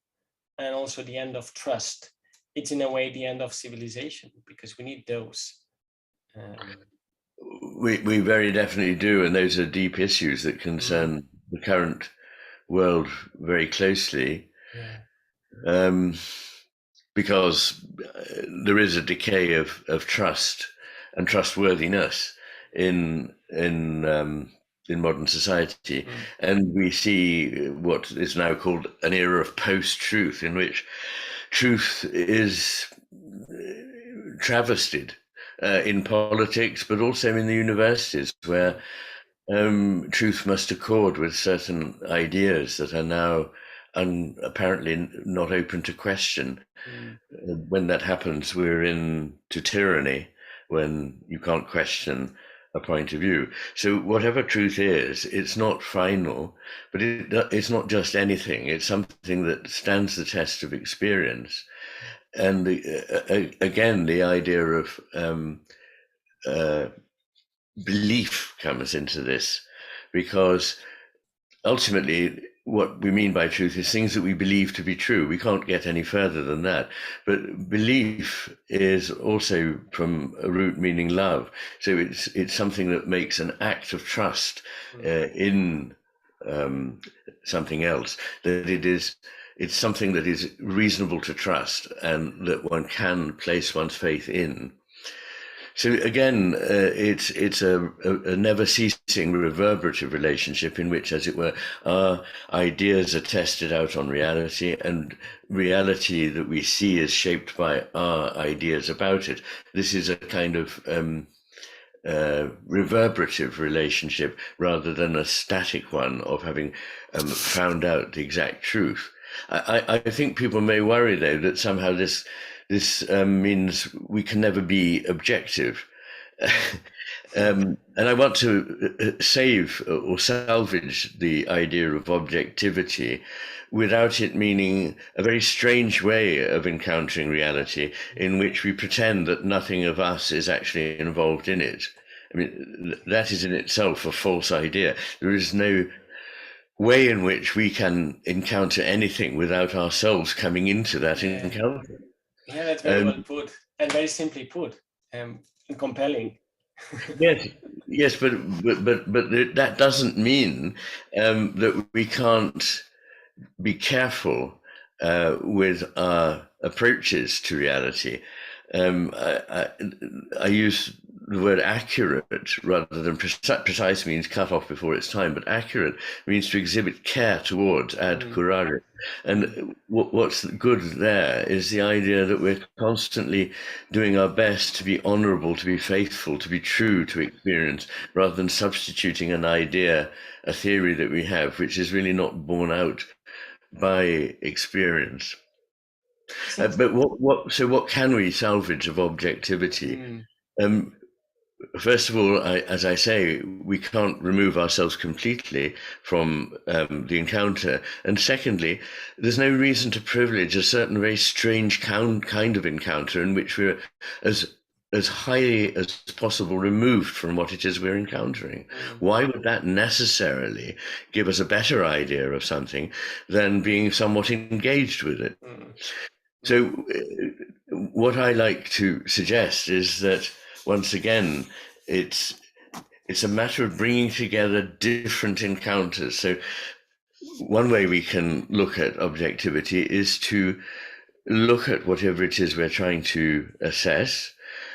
and also the end of trust, it's in a way the end of civilization, because we need those. We very definitely do, and those are deep issues that concern the current world very closely. Yeah. Because there is a decay of trust and trustworthiness in modern society, and we see what is now called an era of post-truth, in which truth is travestied in politics, but also in the universities, where truth must accord with certain ideas that are now apparently not open to question. When that happens, we're into tyranny, when you can't question a point of view. So whatever truth is, it's not final, but it's not just anything. It's something that stands the test of experience. And again, the idea of belief comes into this, because ultimately what we mean by truth is things that we believe to be true. We can't get any further than that. But belief is also from a root meaning love. So it's something that makes an act of trust in something else, that it's something that is reasonable to trust and that one can place one's faith in. So again, it's a never-ceasing reverberative relationship in which, as it were, our ideas are tested out on reality, and reality that we see is shaped by our ideas about it. This is a kind of reverberative relationship rather than a static one of having found out the exact truth. I think people may worry, though, that somehow this means we can never be objective. And I want to save or salvage the idea of objectivity without it meaning a very strange way of encountering reality in which we pretend that nothing of us is actually involved in it. I mean, that is in itself a false idea. There is no way in which we can encounter anything without ourselves coming into that encounter. Yeah, that's very well put, and very simply put, and compelling. Yes, but that doesn't mean that we can't be careful with our approaches to reality. I use the word accurate rather than precise means cut off before its time, but accurate means to exhibit care towards, ad curare. And what's good there is the idea that we're constantly doing our best to be honorable, to be faithful, to be true to experience, rather than substituting an idea, a theory that we have, which is really not borne out by experience. But what can we salvage of objectivity? First of all, as I say, we can't remove ourselves completely from the encounter. And secondly, there's no reason to privilege a certain very strange kind of encounter in which we're as highly as possible removed from what it is we're encountering. Why would that necessarily give us a better idea of something than being somewhat engaged with it? So what I like to suggest is that, once again, it's a matter of bringing together different encounters. So one way we can look at objectivity is to look at whatever it is we're trying to assess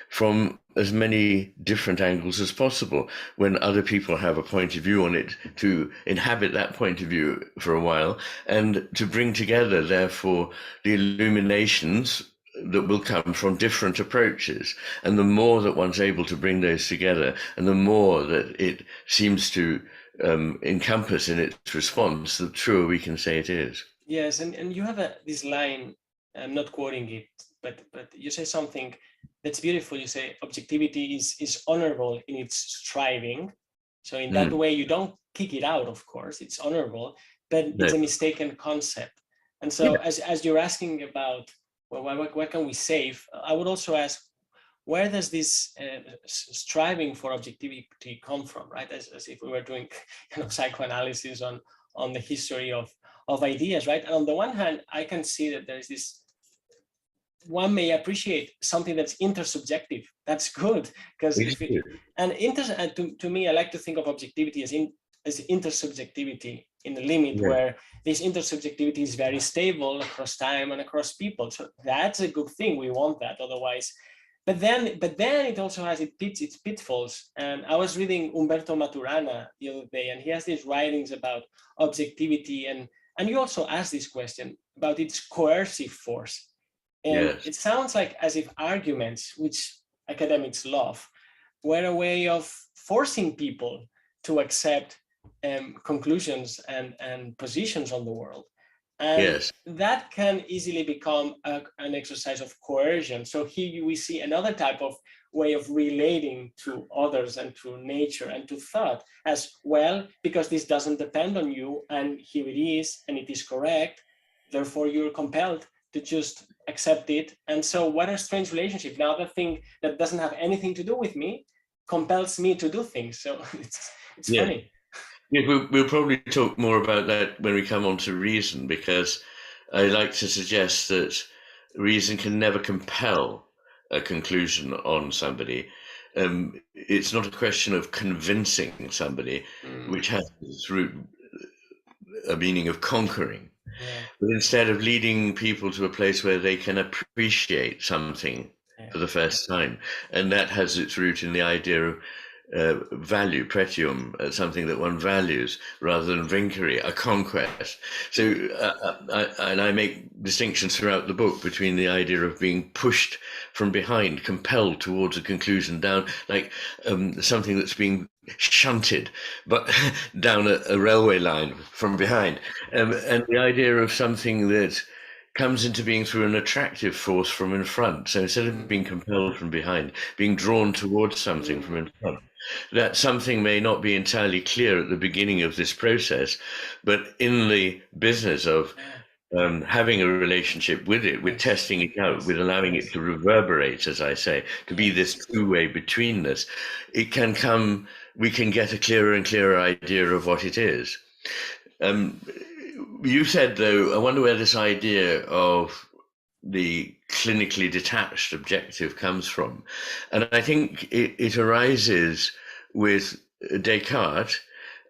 from as many different angles as possible. When other people have a point of view on it, to inhabit that point of view for a while, and to bring together, therefore, the illuminations that will come from different approaches. And the more that one's able to bring those together, and the more that it seems to encompass in its response, the truer we can say it is. Yes, and you have this line, I'm not quoting it, but you say something that's beautiful. You say objectivity is honorable in its striving. So in that way, you don't kick it out, of course, it's honorable, but it's a mistaken concept. And so as you're asking about, well, what can we save? I would also ask, where does this striving for objectivity come from, right? As if we were doing kind of psychoanalysis on the history of ideas, right? And on the one hand, I can see that there's this, one may appreciate something that's intersubjective. That's good, because to me, I like to think of objectivity as intersubjectivity in the limit, where this intersubjectivity is very stable across time and across people. So that's a good thing. We want that, otherwise. But then it also has its pitfalls. And I was reading Umberto Maturana the other day, and he has these writings about objectivity, and you also asked this question about its coercive force. And it sounds like as if arguments, which academics love, were a way of forcing people to accept conclusions and positions on the world. And that can easily become an exercise of coercion. So here we see another type of way of relating to others and to nature and to thought as, well, because this doesn't depend on you, and here it is, and it is correct, therefore you're compelled to just accept it. And so what a strange relationship. Now the thing that doesn't have anything to do with me compels me to do things. So it's funny. Yeah, we'll probably talk more about that when we come on to reason, because I like to suggest that reason can never compel a conclusion on somebody. It's not a question of convincing somebody, which has its root a meaning of conquering, but instead of leading people to a place where they can appreciate something for the first time. And that has its root in the idea of value, pretium, something that one values, rather than vincery, a conquest. So, I make distinctions throughout the book between the idea of being pushed from behind, compelled towards a conclusion, down like something that's being shunted, but down a railway line from behind, and the idea of something that comes into being through an attractive force from in front. So instead of being compelled from behind, being drawn towards something from in front. That something may not be entirely clear at the beginning of this process, but in the business of having a relationship with it, with testing it out, with allowing it to reverberate, as I say, to be this two-way between us, it can come, we can get a clearer and clearer idea of what it is. You said, though, I wonder where this idea of the clinically detached objective comes from. And I think it arises with Descartes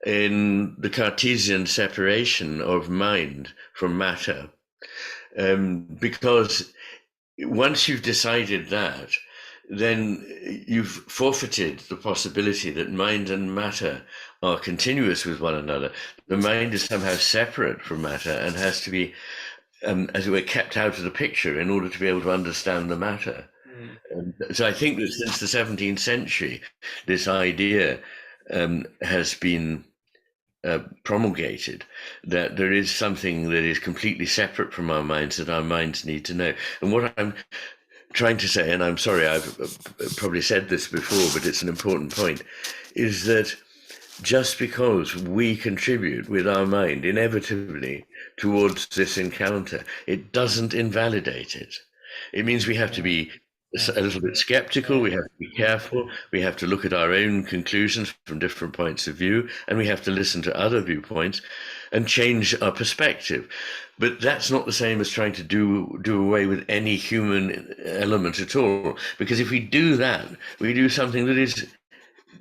in the Cartesian separation of mind from matter. Because once you've decided that, then you've forfeited the possibility that mind and matter are continuous with one another. The mind is somehow separate from matter and has to be, as it were, kept out of the picture in order to be able to understand the matter. So I think that since the 17th century, this idea has been promulgated, that there is something that is completely separate from our minds that our minds need to know. And what I'm trying to say, and I'm sorry, I've probably said this before, but it's an important point, is that just because we contribute with our mind inevitably towards this encounter, it doesn't invalidate it. It means we have to be a little bit skeptical, we have to be careful, we have to look at our own conclusions from different points of view, and we have to listen to other viewpoints and change our perspective. But that's not the same as trying to do away with any human element at all, because if we do that, we do something that is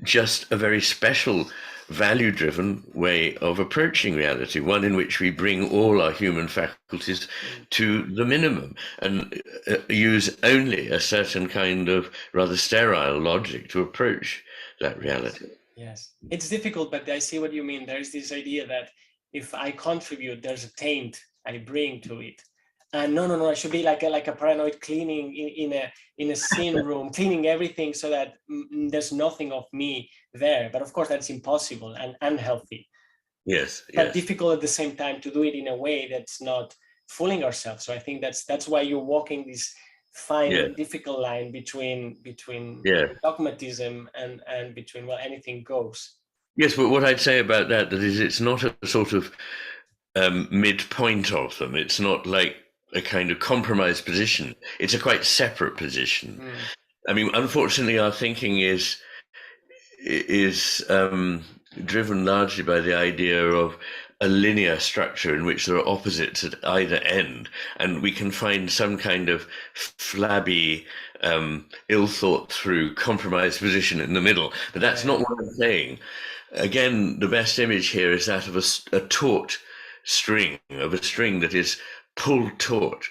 just a very special value-driven way of approaching reality, one in which we bring all our human faculties to the minimum and use only a certain kind of rather sterile logic to approach that reality. Yes, it's difficult, but I see what you mean. There's this idea that if I contribute, there's a taint I bring to it. And no, I should be like a paranoid cleaning in a scene room, cleaning everything so that there's nothing of me there. But of course, that's impossible and unhealthy. Yes, but difficult at the same time to do it in a way that's not fooling ourselves. So I think that's why you're walking this fine, difficult line between dogmatism and between, well, anything goes. Yes, but what I'd say about that is it's not a sort of midpoint of them. It's not like a kind of compromised position. It's a quite separate position. I mean, unfortunately, our thinking is driven largely by the idea of a linear structure in which there are opposites at either end, and we can find some kind of flabby, ill thought through compromised position in the middle. But that's not what I'm saying. Again, the best image here is that of a taut string, of a string that is pulled taut,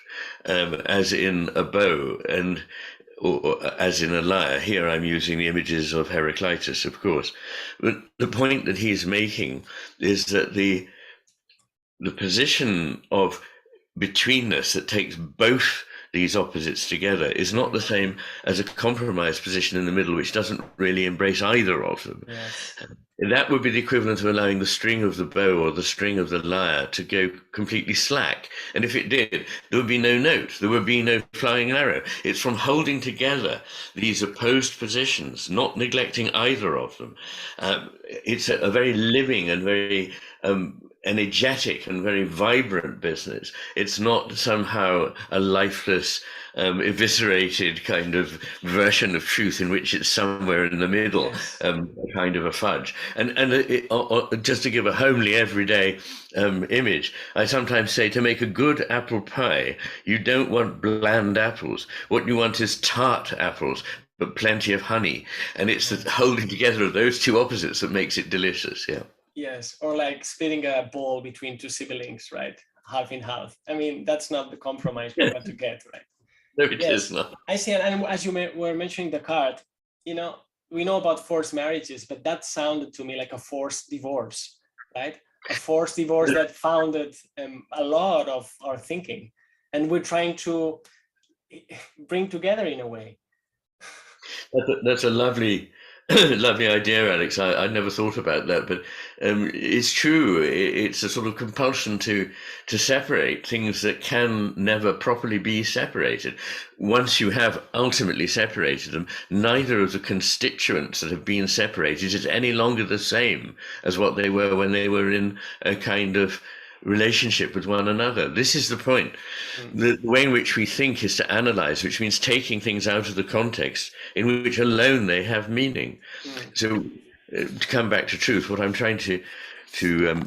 as in a bow, and or as in a lyre. Here I'm using the images of Heraclitus, of course. But the point that he's making is that the position of betweenness that takes both these opposites together is not the same as a compromised position in the middle, which doesn't really embrace either of them. Yes. That would be the equivalent of allowing the string of the bow or the string of the lyre to go completely slack. And if it did, there would be no note, there would be no flying arrow. It's from holding together these opposed positions, not neglecting either of them. It's a very living and very energetic and very vibrant business. It's not somehow a lifeless, eviscerated kind of version of truth in which it's somewhere in the middle, kind of a fudge. And just to give a homely, everyday image, I sometimes say to make a good apple pie, you don't want bland apples. What you want is tart apples, but plenty of honey. And it's the holding together of those two opposites that makes it delicious. Yeah. Yes, or like splitting a ball between two siblings, right? Half in half. I mean, that's not the compromise we want to get, right? No, it is not. I see. And as you were mentioning the card, we know about forced marriages, but that sounded to me like a forced divorce, right? A forced divorce that founded a lot of our thinking, and we're trying to bring together in a way. That's a lovely idea, Alex. I never thought about that, but it's true. It's a sort of compulsion to separate things that can never properly be separated. Once you have ultimately separated them, neither of the constituents that have been separated is any longer the same as what they were when they were in a kind of relationship with one another. This is the point. The way in which we think is to analyze, which means taking things out of the context in which alone they have meaning. So to come back to truth, what I'm trying to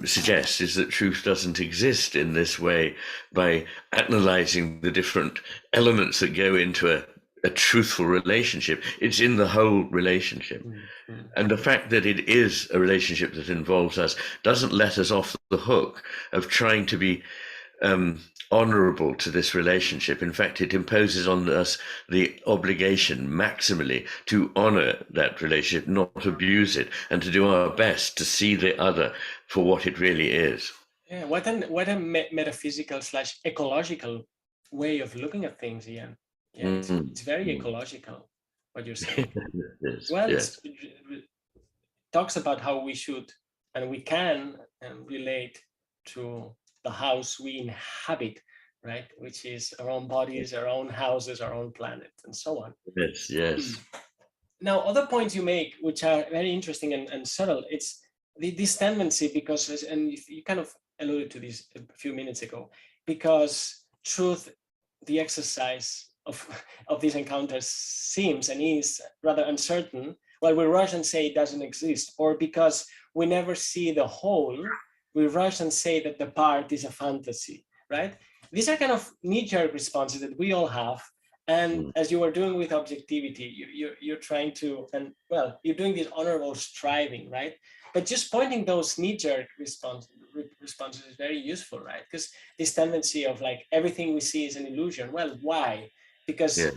suggest is that truth doesn't exist in this way by analyzing the different elements that go into a truthful relationship. It's in the whole relationship. And the fact that it is a relationship that involves us doesn't let us off the hook of trying to be honorable to this relationship. In fact, it imposes on us the obligation maximally to honor that relationship, not abuse it, and to do our best to see the other for what it really is. Yeah, what a metaphysical / ecological way of looking at things, Ian. Yeah, it's very ecological, what you're saying. It talks about how we should and we can relate to the house we inhabit, right? Which is our own bodies, our own houses, our own planet, and so on. Yes. Now, other points you make, which are very interesting and subtle, it's this tendency, because, and you kind of alluded to this a few minutes ago, because truth, the exercise of these encounters seems and is rather uncertain, while we rush and say it doesn't exist, or because we never see the whole, we rush and say that the part is a fantasy, right? These are kind of knee-jerk responses that we all have. And as you were doing with objectivity, you're trying to, and well, you're doing this honorable striving, right? But just pointing those knee-jerk responses is very useful, right? Because this tendency of like, everything we see is an illusion. Well, why? Because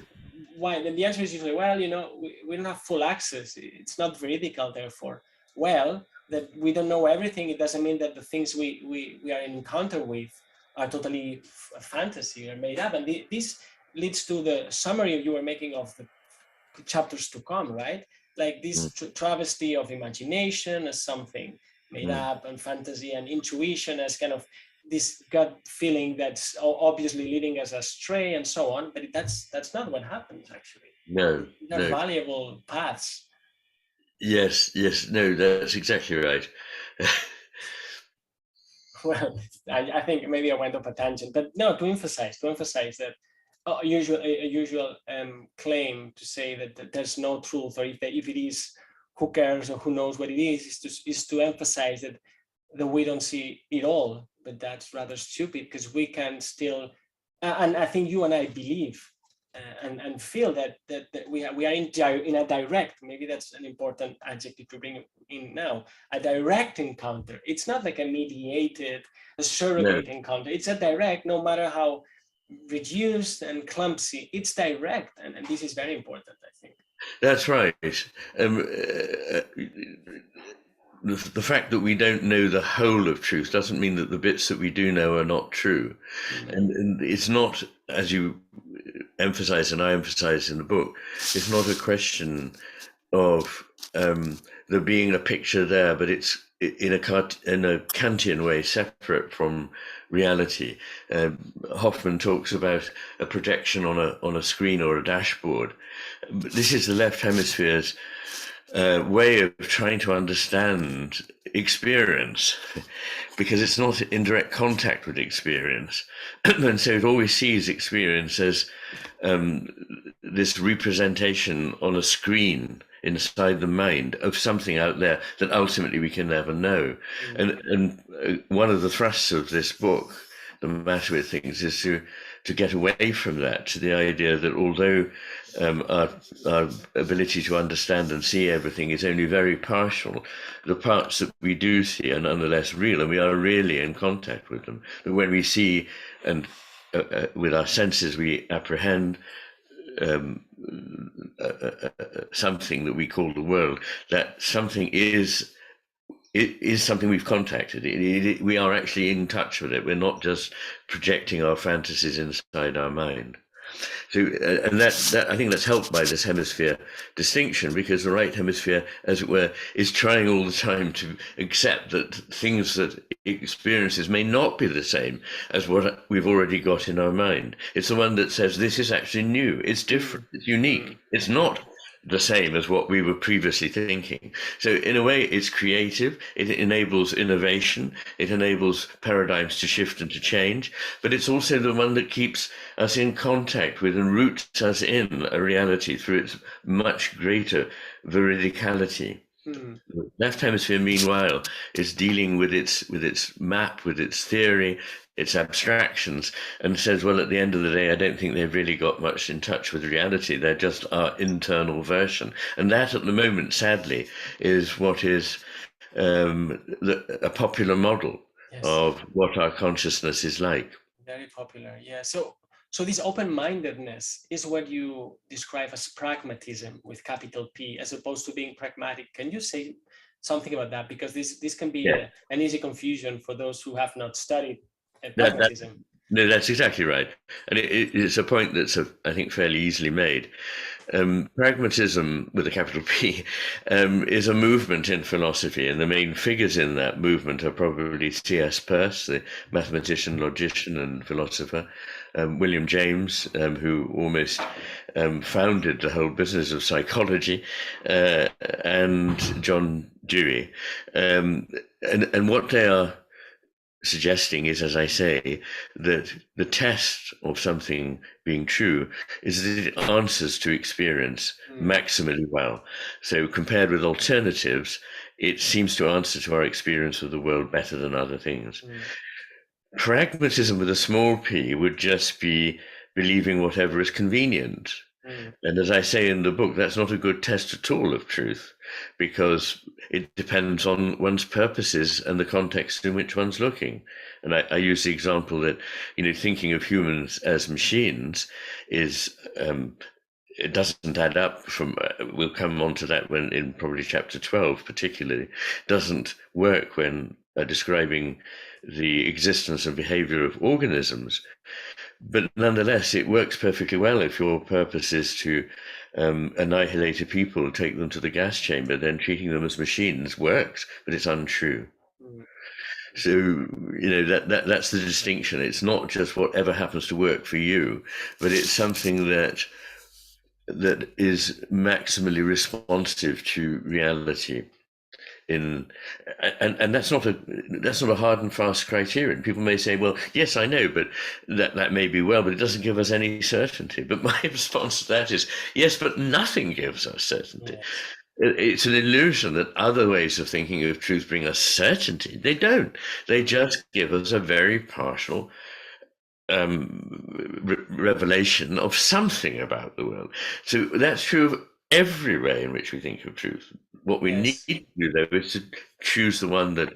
why? Then the answer is usually, well, we don't have full access. It's not veridical, therefore. Well, that we don't know everything, it doesn't mean that the things we are in encounter with are totally a fantasy or made up. And this leads to the summary you were making of the chapters to come, right? Like this travesty of imagination as something made up, and fantasy and intuition as kind of this gut feeling that's obviously leading us astray and so on. But that's not what happens, actually. No. They're valuable paths. Yes, no, that's exactly right. well, I think maybe I went off a tangent, but no, to emphasize that a usual claim to say that there's no truth, or if it is, who cares or who knows what it is to emphasize that we don't see it all, but that's rather stupid, because we can still, and I think you and I believe and feel that we are in a direct, maybe that's an important adjective to bring in now, a direct encounter. It's not like a mediated, a surrogate encounter. It's a direct, no matter how reduced and clumsy, it's direct, and this is very important, I think. That's right. The fact that we don't know the whole of truth doesn't mean that the bits that we do know are not true. And it's not, as you emphasize and I emphasize in the book, it's not a question of there being a picture there, but it's in a Kantian way separate from reality. Hoffman talks about a projection on a screen or a dashboard. But this is the left hemisphere's way of trying to understand experience, because it's not in direct contact with experience. And so it always sees experience as this representation on a screen inside the mind of something out there that ultimately we can never know. And one of the thrusts of this book, The Matter with Things, is to get away from that, to the idea that although our ability to understand and see everything is only very partial, the parts that we do see are nonetheless real, and we are really in contact with them. But when we see and with our senses we apprehend something that we call the world, that something is something we've contacted. We are actually in touch with it. We're not just projecting our fantasies inside our mind. So, and that I think that's helped by this hemisphere distinction, because the right hemisphere, as it were, is trying all the time to accept that things that experiences may not be the same as what we've already got in our mind. It's the one that says this is actually new, it's different, it's unique, it's not the same as what we were previously thinking. So in a way, it's creative, it enables innovation, it enables paradigms to shift and to change, but it's also the one that keeps us in contact with and roots us in a reality through its much greater veridicality. The left hemisphere, meanwhile, is dealing with its map, with its theory, its abstractions, and says, well, at the end of the day, I don't think they've really got much in touch with reality. They're just our internal version. And that, at the moment, sadly, is what is a popular model of what our consciousness is like. Very popular, yeah. So this open-mindedness is what you describe as pragmatism with capital P, as opposed to being pragmatic. Can you say something about that? Because this can be an easy confusion for those who have not studied pragmatism. No, that's exactly right. And it's a point that's, I think, fairly easily made. Pragmatism, with a capital P, is a movement in philosophy, and the main figures in that movement are probably C.S. Peirce, the mathematician, logician, and philosopher, William James, who almost founded the whole business of psychology, and John Dewey. And what they are suggesting is, as I say, that the test of something being true is that it answers to experience maximally well. So compared with alternatives, it seems to answer to our experience of the world better than other things. Pragmatism with a small p would just be believing whatever is convenient. And as I say in the book, that's not a good test at all of truth, because it depends on one's purposes and the context in which one's looking. And I use the example that, thinking of humans as machines is, it doesn't add up from, we'll come on to that when in probably chapter 12 particularly, doesn't work when describing the existence and behavior of organisms. But nonetheless, it works perfectly well if your purpose is to annihilate a people, take them to the gas chamber. Then treating them as machines works, but it's untrue. So that's the distinction. It's not just whatever happens to work for you, but it's something that is maximally responsive to reality. and that's not a hard and fast criterion. People may say, well, yes, I know, but that may be well, but it doesn't give us any certainty. But my response to that is, yes, but nothing gives us certainty. Yes. It's an illusion that other ways of thinking of truth bring us certainty. They don't. They just give us a very partial revelation of something about the world. So that's true of every way in which we think of truth. What we need Yes. to do, though, is to choose the one that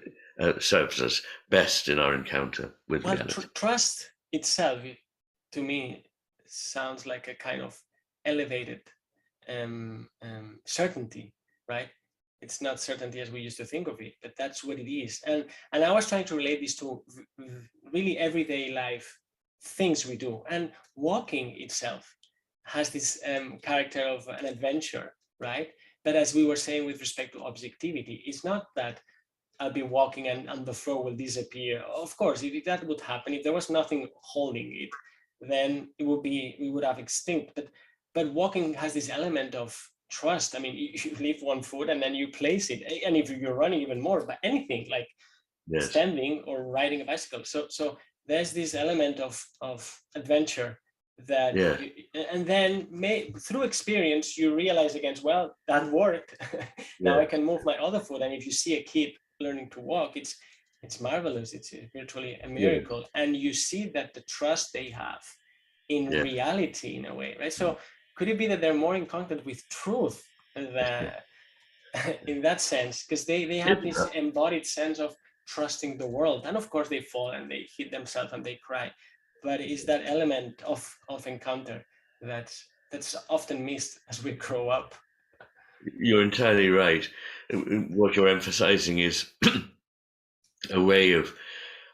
serves us best in our encounter with Well, reality. trust itself, to me, sounds like a kind of elevated certainty, right? It's not certainty as we used to think of it, but that's what it is. And I was trying to relate this to really everyday life things we do. And walking itself has this character of an adventure, right? But as we were saying with respect to objectivity, it's not that I'll be walking and the floor will disappear. Of course, if that would happen, if there was nothing holding it, then we would have extinct. But walking has this element of trust. I mean, you leave one foot and then you place it. And if you're running, even more, but anything like Yes. standing or riding a bicycle. So there's this element of adventure that, Yeah. And then through experience, you realize again, well, that worked. Now Yeah. I can move my other foot. And if you see a kid learning to walk, it's marvelous. It's virtually a miracle. Yeah. And you see that the trust they have in reality, in a way, right? So could it be that they're more in contact with truth than in that sense? Because they have this embodied sense of trusting the world. And of course they fall and they hit themselves and they cry. But is that element of encounter that's often missed as we grow up. You're entirely right. What you're emphasizing is a way of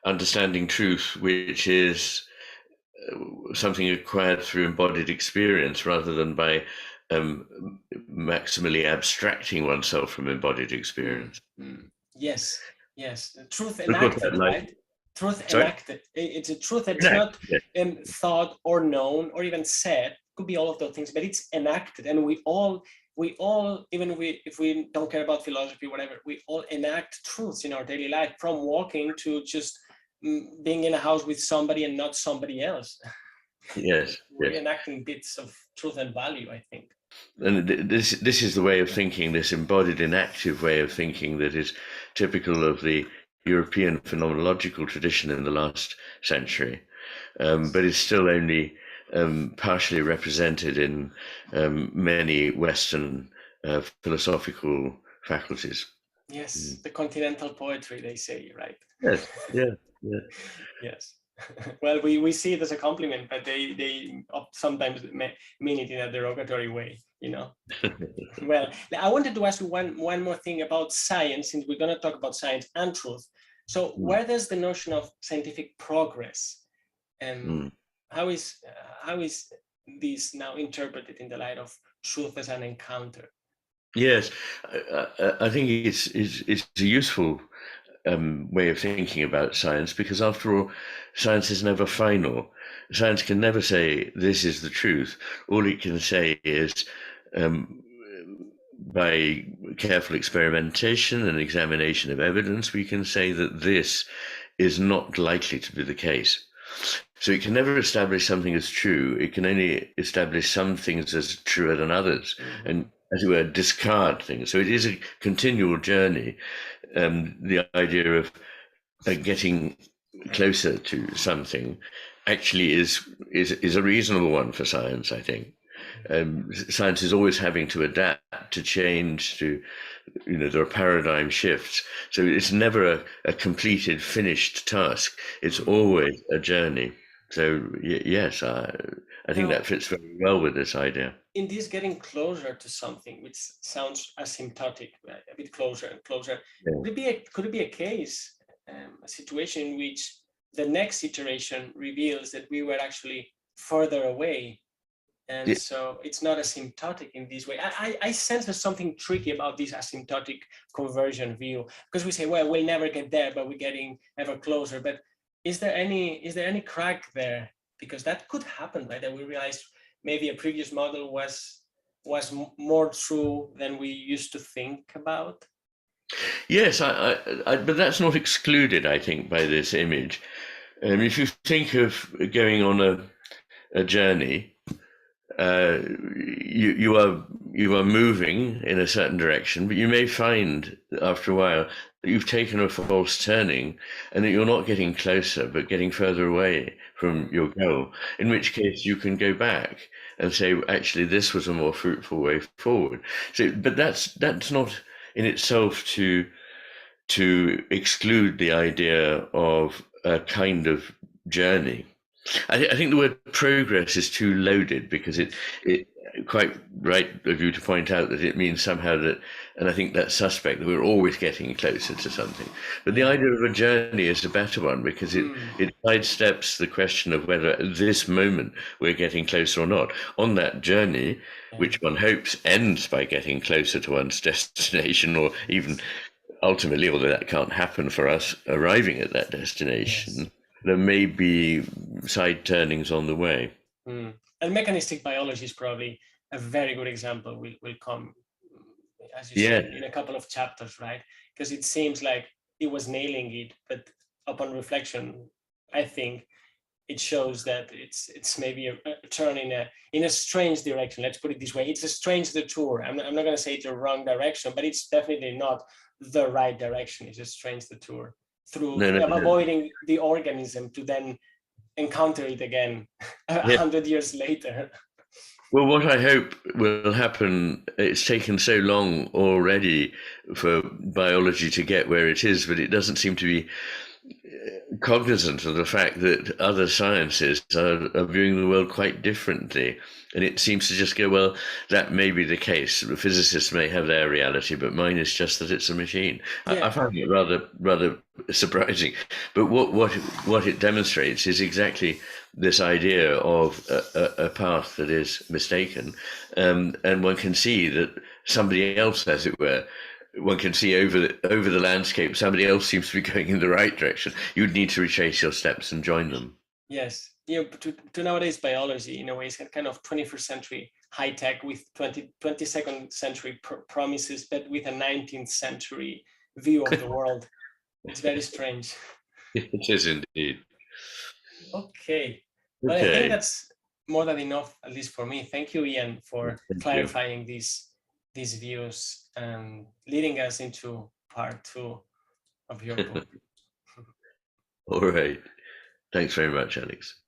understanding truth, which is something acquired through embodied experience rather than by maximally abstracting oneself from embodied experience. Yes. Truth enacted, right? Truth enacted. It's a truth that's not thought or known or even said. Could be all of those things, but it's enacted, and we all, even if we don't care about philosophy, whatever, we all enact truths in our daily life, from walking to just being in a house with somebody and not somebody else. Yes. We're enacting bits of truth and value, I think. And this is the way of thinking, this embodied inactive way of thinking that is typical of the European phenomenological tradition in the last century, but is still only partially represented in many Western philosophical faculties. Yes, the continental poetry, they say, right? Yes, Yes. Well, we see it as a compliment, but they sometimes mean it in a derogatory way, you know. Well, I wanted to ask you one more thing about science, since we're going to talk about science and truth. So where does the notion of scientific progress, how is this now interpreted in the light of truth as an encounter? Yes, I think it's a useful way of thinking about science, because after all, science is never final. Science can never say this is the truth. All it can say is by careful experimentation and examination of evidence, we can say that this is not likely to be the case. So it can never establish something as true. It can only establish some things as truer than others, and, as it were, discard things. So it is a continual journey. The idea of getting closer to something actually is a reasonable one for science, I think. Science is always having to adapt, to change, to, there are paradigm shifts. So it's never a completed, finished task. It's always a journey. So yes, I think that fits very well with this idea. In this getting closer to something, which sounds asymptotic, right? A bit closer and closer, could it be a case, a situation in which the next iteration reveals that we were actually further away? And so it's not asymptotic in this way. I sense there's something tricky about this asymptotic conversion view, because we say, well, we'll never get there, but we're getting ever closer. But is there any crack there? Because that could happen, right? That we realized maybe a previous model was more true than we used to think about. Yes, but that's not excluded, I think, by this image. If you think of going on a journey, uh, you are moving in a certain direction, but you may find after a while that you've taken a false turning and that you're not getting closer, but getting further away from your goal. In which case, you can go back and say, actually, this was a more fruitful way forward. So, but that's not in itself to exclude the idea of a kind of journey. I think the word progress is too loaded because it quite right of you to point out that it means somehow that, and I think that's suspect, that we're always getting closer to something. But the idea of a journey is a better one because it sidesteps the question of whether at this moment we're getting closer or not. On that journey, which one hopes ends by getting closer to one's destination, or even ultimately, although that can't happen for us arriving at that destination, Yes. there may be side turnings on the way. And mechanistic biology is probably a very good example. Will come, as you Yeah. said, in a couple of chapters, right? Because it seems like it was nailing it, but upon reflection, I think it shows that it's maybe a turn in a strange direction. Let's put it this way: it's a strange detour. I'm not going to say it's a wrong direction, but it's definitely not the right direction. It's a strange detour through No. avoiding the organism to then encounter it again 100 years later. Well, what I hope will happen, it's taken so long already for biology to get where it is, but it doesn't seem to be cognizant of the fact that other sciences are viewing the world quite differently. And it seems to just go, well, that may be the case. The physicists may have their reality, but mine is just that it's a machine. I find it rather surprising. But what it demonstrates is exactly this idea of a path that is mistaken. And one can see that somebody else, as it were, one can see over the landscape, somebody else seems to be going in the right direction. You'd need to retrace your steps and join them. Yes, to nowadays biology, in a way, is kind of 21st century high tech with 22nd century promises, but with a 19th century view of the world. It's very strange. It is indeed. Okay, well, I think that's more than enough, at least for me. Thank you, Iain, for clarifying these views and leading us into part 2 of your book. All right. Thanks very much, Alex.